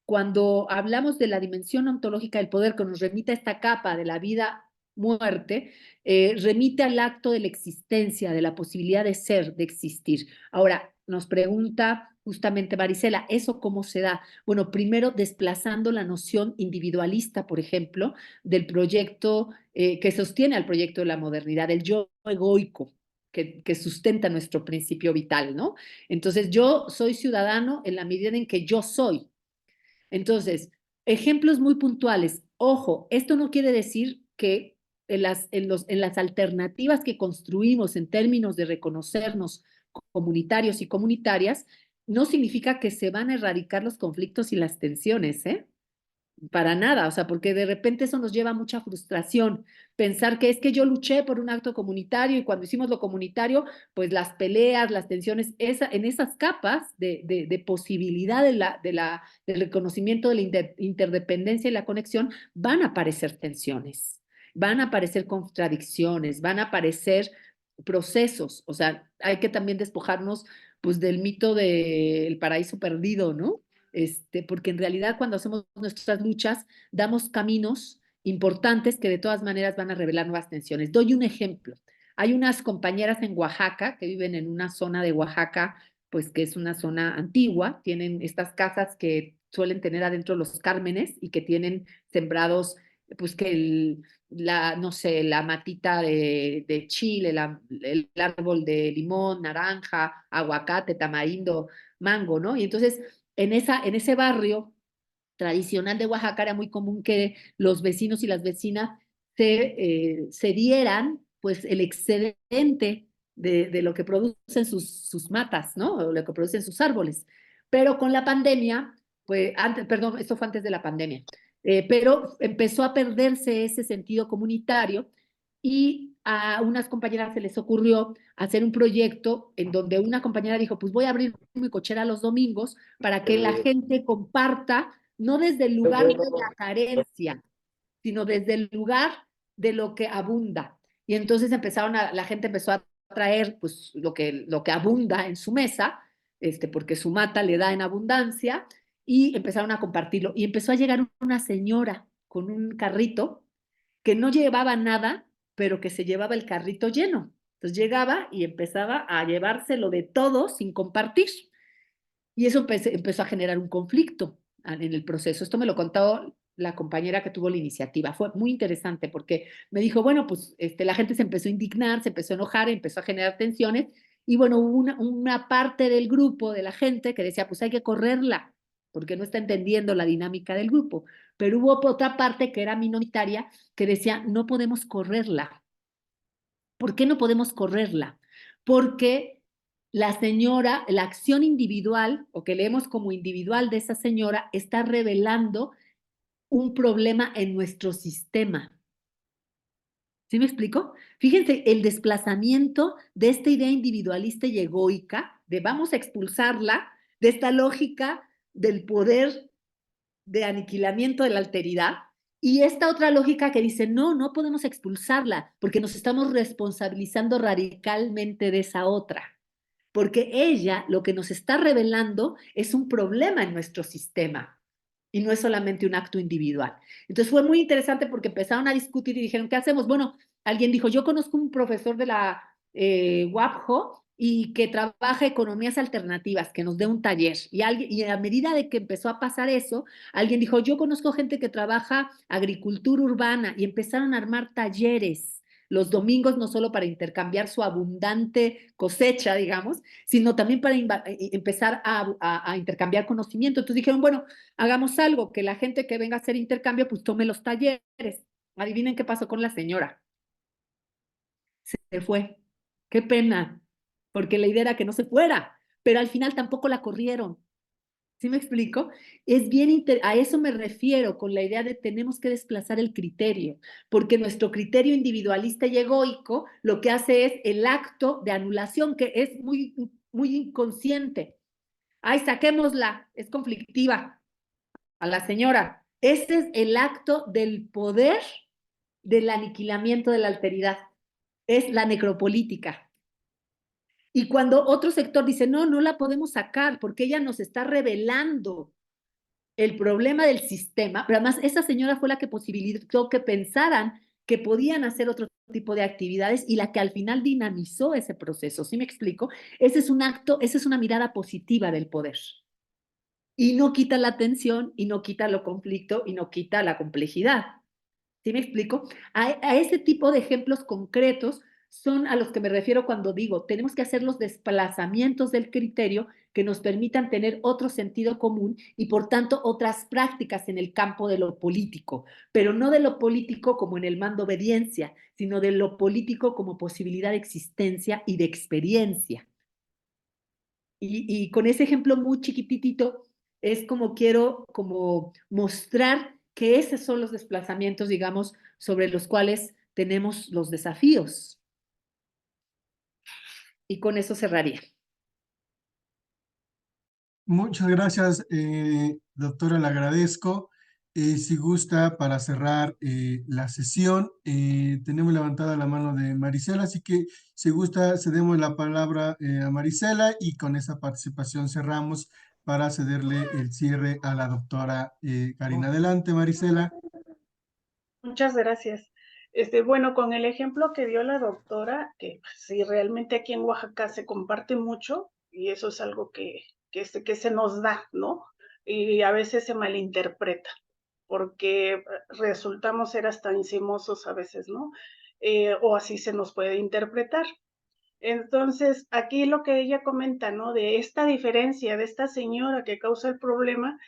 cuando hablamos de la dimensión ontológica del poder que nos remite a esta capa de la vida-muerte, remite al acto de la existencia, de la posibilidad de ser, de existir. Ahora, nos pregunta justamente Marisela, ¿eso cómo se da? Bueno, primero desplazando la noción individualista, por ejemplo, del proyecto que sostiene al proyecto de la modernidad, el yo egoico, que sustenta nuestro principio vital, ¿no? Entonces, yo soy ciudadano en la medida en que yo soy. Entonces, ejemplos muy puntuales. Ojo, esto no quiere decir que en las alternativas que construimos en términos de reconocernos comunitarios y comunitarias, no significa que se van a erradicar los conflictos y las tensiones, ¿eh? Para nada, o sea, porque de repente eso nos lleva a mucha frustración. Pensar que es que yo luché por un acto comunitario y cuando hicimos lo comunitario, pues las peleas, las tensiones, en esas capas de posibilidad del reconocimiento de la interdependencia y la conexión, van a aparecer tensiones, van a aparecer contradicciones, van a aparecer procesos. O sea, hay que también despojarnos pues del mito del paraíso perdido, ¿no? Porque en realidad cuando hacemos nuestras luchas damos caminos importantes que de todas maneras van a revelar nuevas tensiones. Doy un ejemplo. Hay unas compañeras en Oaxaca que viven en una zona de Oaxaca, pues que es una zona antigua, tienen estas casas que suelen tener adentro los cármenes y que tienen sembrados, pues que no sé, la matita de chile, el árbol de limón, naranja, aguacate, tamarindo, mango, ¿no? Y entonces en ese barrio tradicional de Oaxaca era muy común que los vecinos y las vecinas se dieran pues el excedente de lo que producen sus matas, ¿no? O lo que producen sus árboles. Pero con la pandemia, pues antes, perdón, esto fue antes de la pandemia, pero empezó a perderse ese sentido comunitario y a unas compañeras se les ocurrió hacer un proyecto en donde una compañera dijo, pues voy a abrir mi cochera los domingos para que la gente comparta, no desde el lugar de la carencia, sino desde el lugar de lo que abunda. Y entonces la gente empezó a traer pues lo que abunda en su mesa, porque su mata le da en abundancia, y empezaron a compartirlo. Y empezó a llegar una señora con un carrito que no llevaba nada, pero que se llevaba el carrito lleno. Entonces llegaba y empezaba a llevárselo de todo sin compartir. Y eso empezó a generar un conflicto en el proceso. Esto me lo contó la compañera que tuvo la iniciativa. Fue muy interesante porque me dijo, bueno, pues la gente se empezó a indignar, se empezó a enojar, empezó a generar tensiones. Y bueno, hubo una parte del grupo, de la gente, que decía, pues hay que correrla, porque no está entendiendo la dinámica del grupo. Pero hubo otra parte que era minoritaria que decía, no podemos correrla. ¿Por qué no podemos correrla? Porque la señora, la acción individual, o que leemos como individual de esa señora, está revelando un problema en nuestro sistema. ¿Sí me explico? Fíjense, el desplazamiento de esta idea individualista y egoica, de vamos a expulsarla, de esta lógica del poder de aniquilamiento de la alteridad, y esta otra lógica que dice, no, no podemos expulsarla, porque nos estamos responsabilizando radicalmente de esa otra. Porque ella lo que nos está revelando es un problema en nuestro sistema y no es solamente un acto individual. Entonces fue muy interesante porque empezaron a discutir y dijeron, ¿qué hacemos? Bueno, alguien dijo, yo conozco un profesor de la UAPJO y que trabaja economías alternativas, que nos dé un taller. Y a medida de que empezó a pasar eso, alguien dijo, yo conozco gente que trabaja agricultura urbana y empezaron a armar talleres los domingos, no solo para intercambiar su abundante cosecha, digamos, sino también para empezar a intercambiar conocimiento. Entonces dijeron, bueno, hagamos algo, que la gente que venga a hacer intercambio, pues tome los talleres. Adivinen qué pasó con la señora. Se fue. Qué pena. porque la idea era que no se fuera, pero al final tampoco la corrieron. ¿Sí me explico? Es bien, a eso me refiero con la idea de tenemos que desplazar el criterio, porque nuestro criterio individualista y egoico lo que hace es el acto de anulación, que es muy, muy inconsciente. Ay, saquémosla, es conflictiva a la señora. Ese es el acto del poder del aniquilamiento de la alteridad. Es la necropolítica. Y cuando otro sector dice, no, no la podemos sacar porque ella nos está revelando el problema del sistema, pero además esa señora fue la que posibilitó que pensaran que podían hacer otro tipo de actividades y la que al final dinamizó ese proceso. ¿Sí me explico? Ese es un acto, esa es una mirada positiva del poder. Y no quita la tensión, y no quita lo conflicto, y no quita la complejidad. ¿Sí me explico? A ese tipo de ejemplos concretos son a los que me refiero cuando digo, tenemos que hacer los desplazamientos del criterio que nos permitan tener otro sentido común y por tanto otras prácticas en el campo de lo político, pero no de lo político como en el mando obediencia, sino de lo político como posibilidad de existencia y de experiencia. Y con ese ejemplo muy chiquitito es como quiero como mostrar que esos son los desplazamientos, digamos, sobre los cuales tenemos los desafíos. Y con eso cerraría. Muchas gracias, doctora, le agradezco. Si gusta, para cerrar la sesión, tenemos levantada la mano de Marisela, así que si gusta, cedemos la palabra a Marisela y con esa participación cerramos para cederle el cierre a la doctora Karina. Adelante, Marisela. Muchas gracias. Bueno, con el ejemplo que dio la doctora, que sí, realmente aquí en Oaxaca se comparte mucho y eso es algo que se nos da, ¿no? Y a veces se malinterpreta porque resultamos ser hasta encimosos a veces, ¿no? O así se nos puede interpretar. Entonces, aquí lo que ella comenta, ¿no? De esta diferencia de esta señora que causa el problema,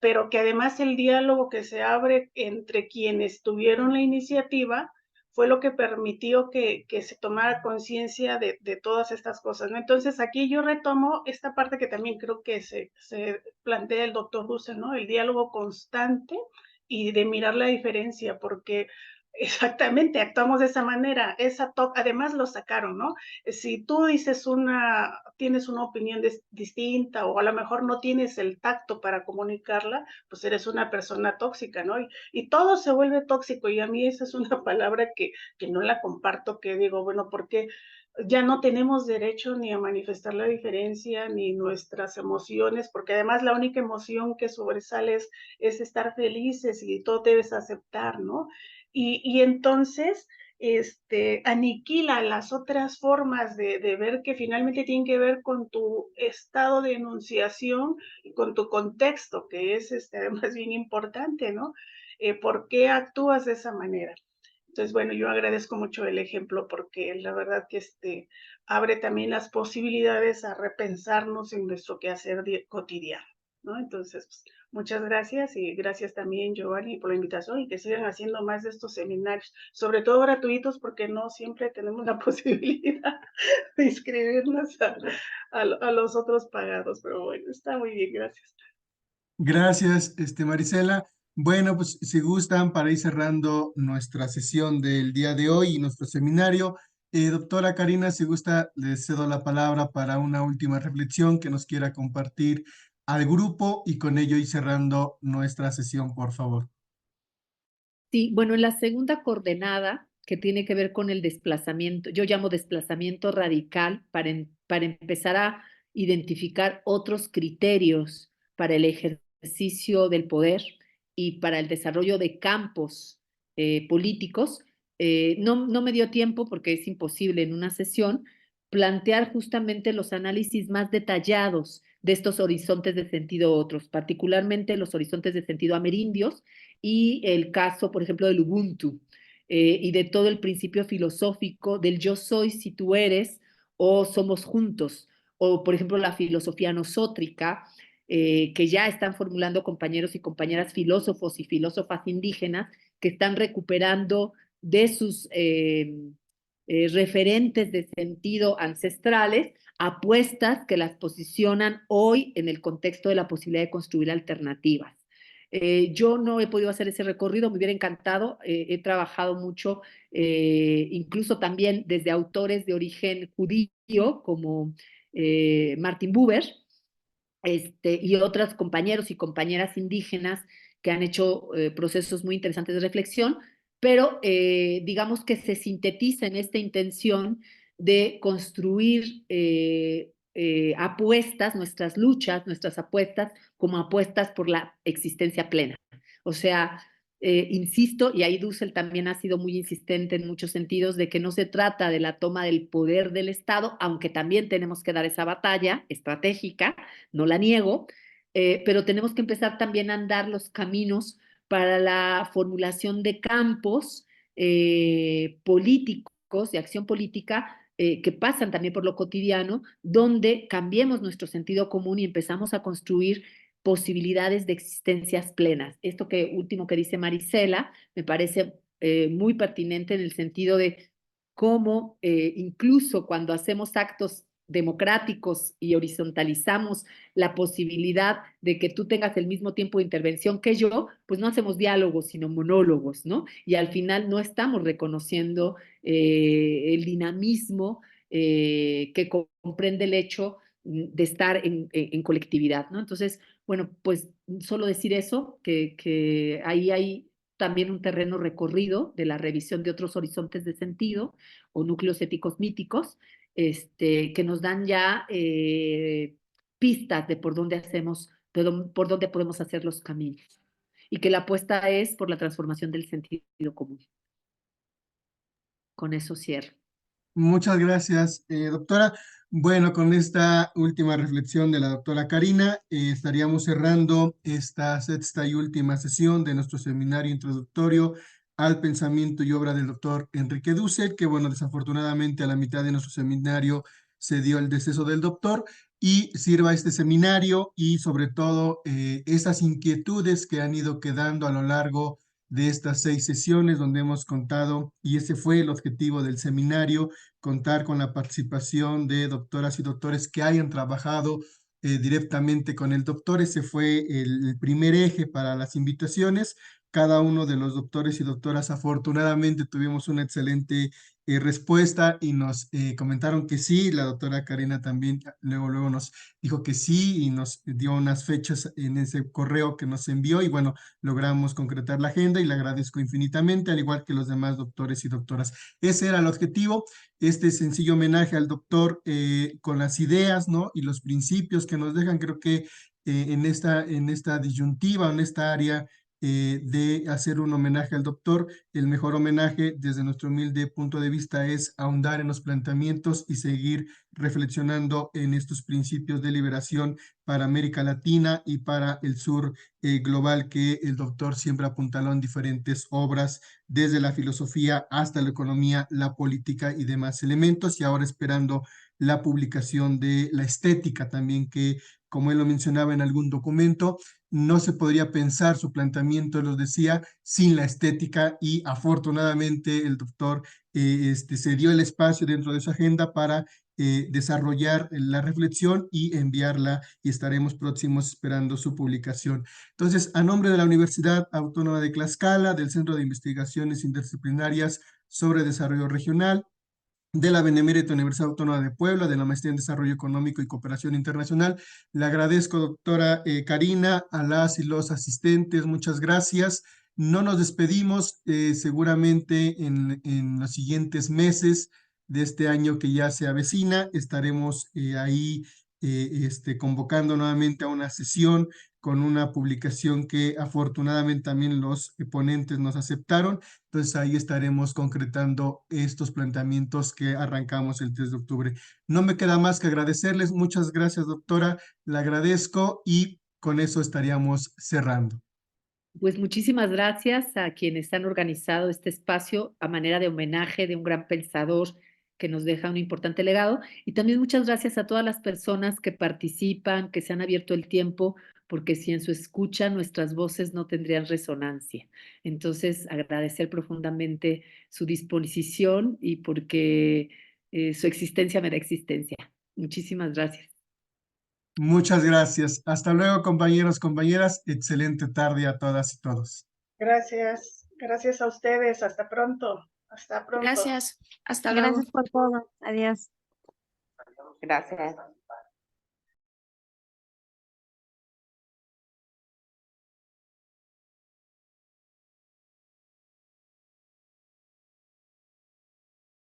pero que además el diálogo que se abre entre quienes tuvieron la iniciativa fue lo que permitió que se tomara conciencia de todas estas cosas, ¿no? Entonces, aquí yo retomo esta parte que también creo que se plantea el doctor Russell, ¿no? El diálogo constante y de mirar la diferencia, porque exactamente, actuamos de esa manera. Además lo sacaron, ¿no? Si tú tienes una opinión distinta o a lo mejor no tienes el tacto para comunicarla, pues eres una persona tóxica, ¿no? Y todo se vuelve tóxico y a mí esa es una palabra que no la comparto, que digo, bueno, porque ya no tenemos derecho ni a manifestar la diferencia ni nuestras emociones, porque además la única emoción que sobresale es estar felices y todo debes aceptar, ¿no? Y entonces aniquila las otras formas de ver que finalmente tienen que ver con tu estado de enunciación y con tu contexto, que es además bien importante, ¿no? ¿Por qué actúas de esa manera? Entonces, bueno, yo agradezco mucho el ejemplo porque la verdad que abre también las posibilidades a repensarnos en nuestro quehacer cotidiano, ¿no? Entonces, pues, muchas gracias y gracias también, Giovanni, por la invitación y que sigan haciendo más de estos seminarios, sobre todo gratuitos porque no siempre tenemos la posibilidad de inscribirnos a los otros pagados, pero bueno, está muy bien, gracias. Gracias, Marisela. Bueno, pues si gustan, para ir cerrando nuestra sesión del día de hoy y nuestro seminario, doctora Karina, si gusta, le cedo la palabra para una última reflexión que nos quiera compartir al grupo y con ello ir cerrando nuestra sesión, por favor. Sí, bueno, en la segunda coordenada, que tiene que ver con el desplazamiento, yo llamo desplazamiento radical para empezar a identificar otros criterios para el ejercicio del poder y para el desarrollo de campos políticos. No me dio tiempo, porque es imposible en una sesión, plantear justamente los análisis más detallados de estos horizontes de sentido otros, particularmente los horizontes de sentido amerindios, y el caso, por ejemplo, del Ubuntu y de todo el principio filosófico del yo soy si tú eres o somos juntos, o por ejemplo la filosofía nosótrica, que ya están formulando compañeros y compañeras filósofos y filósofas indígenas que están recuperando de sus referentes de sentido ancestrales, apuestas que las posicionan hoy en el contexto de la posibilidad de construir alternativas. Yo no he podido hacer ese recorrido, me hubiera encantado, he trabajado mucho, incluso también desde autores de origen judío, como Martin Buber, y otros compañeros y compañeras indígenas que han hecho procesos muy interesantes de reflexión, pero digamos que se sintetiza en esta intención de construir apuestas, nuestras luchas, nuestras apuestas, como apuestas por la existencia plena. O sea, insisto, y ahí Dussel también ha sido muy insistente en muchos sentidos, de que no se trata de la toma del poder del Estado, aunque también tenemos que dar esa batalla estratégica, no la niego, pero tenemos que empezar también a andar los caminos para la formulación de campos políticos, de acción política, que pasan también por lo cotidiano, donde cambiemos nuestro sentido común y empezamos a construir posibilidades de existencias plenas. Esto que último que dice Marisela me parece muy pertinente en el sentido de cómo incluso cuando hacemos actos democráticos y horizontalizamos la posibilidad de que tú tengas el mismo tiempo de intervención que yo, pues no hacemos diálogos, sino monólogos, ¿no? Y al final no estamos reconociendo el dinamismo que comprende el hecho de estar en colectividad, ¿no? Entonces, bueno, pues solo decir eso, que ahí hay también un terreno recorrido de la revisión de otros horizontes de sentido o núcleos éticos míticos, que nos dan ya pistas de por dónde hacemos, por dónde podemos hacer los caminos. Y que la apuesta es por la transformación del sentido común. Con eso cierro. Muchas gracias, doctora. Bueno, con esta última reflexión de la doctora Karina, estaríamos cerrando esta sexta y última sesión de nuestro seminario introductorio al pensamiento y obra del doctor Enrique Dussel, que bueno, desafortunadamente a la mitad de nuestro seminario se dio el deceso del doctor, y sirva este seminario y sobre todo esas inquietudes que han ido quedando a lo largo de estas 6 sesiones donde hemos contado, y ese fue el objetivo del seminario, contar con la participación de doctoras y doctores que hayan trabajado directamente con el doctor. Ese fue el primer eje para las invitaciones. Cada uno de los doctores y doctoras afortunadamente tuvimos una excelente respuesta y nos comentaron que sí. La doctora Karina también luego nos dijo que sí y nos dio unas fechas en ese correo que nos envió y bueno, logramos concretar la agenda y le agradezco infinitamente, al igual que los demás doctores y doctoras. Ese era el objetivo, este sencillo homenaje al doctor con las ideas, ¿no? Y los principios que nos dejan. Creo que en esta disyuntiva, en esta área de hacer un homenaje al doctor, el mejor homenaje desde nuestro humilde punto de vista es ahondar en los planteamientos y seguir reflexionando en estos principios de liberación para América Latina y para el sur global que el doctor siempre apuntaló en diferentes obras, desde la filosofía hasta la economía, la política y demás elementos, y ahora esperando la publicación de la estética también, que como él lo mencionaba en algún documento, no se podría pensar su planteamiento, lo decía, sin la estética, y afortunadamente el doctor se dio el espacio dentro de su agenda para desarrollar la reflexión y enviarla, y estaremos próximos esperando su publicación. Entonces, a nombre de la Universidad Autónoma de Tlaxcala, del Centro de Investigaciones Interdisciplinarias sobre Desarrollo Regional, de la Benemérita Universidad Autónoma de Puebla, de la Maestría en Desarrollo Económico y Cooperación Internacional, le agradezco, doctora Karina, a las y los asistentes, muchas gracias. No nos despedimos, seguramente en los siguientes meses de este año que ya se avecina, estaremos ahí convocando nuevamente a una sesión con una publicación que afortunadamente también los ponentes nos aceptaron. Entonces ahí estaremos concretando estos planteamientos que arrancamos el 3 de octubre. No me queda más que agradecerles. Muchas gracias, doctora. Le agradezco y con eso estaríamos cerrando. Pues muchísimas gracias a quienes han organizado este espacio a manera de homenaje de un gran pensador que nos deja un importante legado. Y también muchas gracias a todas las personas que participan, que se han abierto el tiempo, porque sin su escucha nuestras voces no tendrían resonancia. Entonces, agradecer profundamente su disposición y porque su existencia me da existencia. Muchísimas gracias. Muchas gracias. Hasta luego, compañeros, compañeras. Excelente tarde a todas y todos. Gracias. Gracias a ustedes. Hasta pronto. Hasta pronto. Gracias. Hasta luego. Gracias por todo. Adiós. Gracias.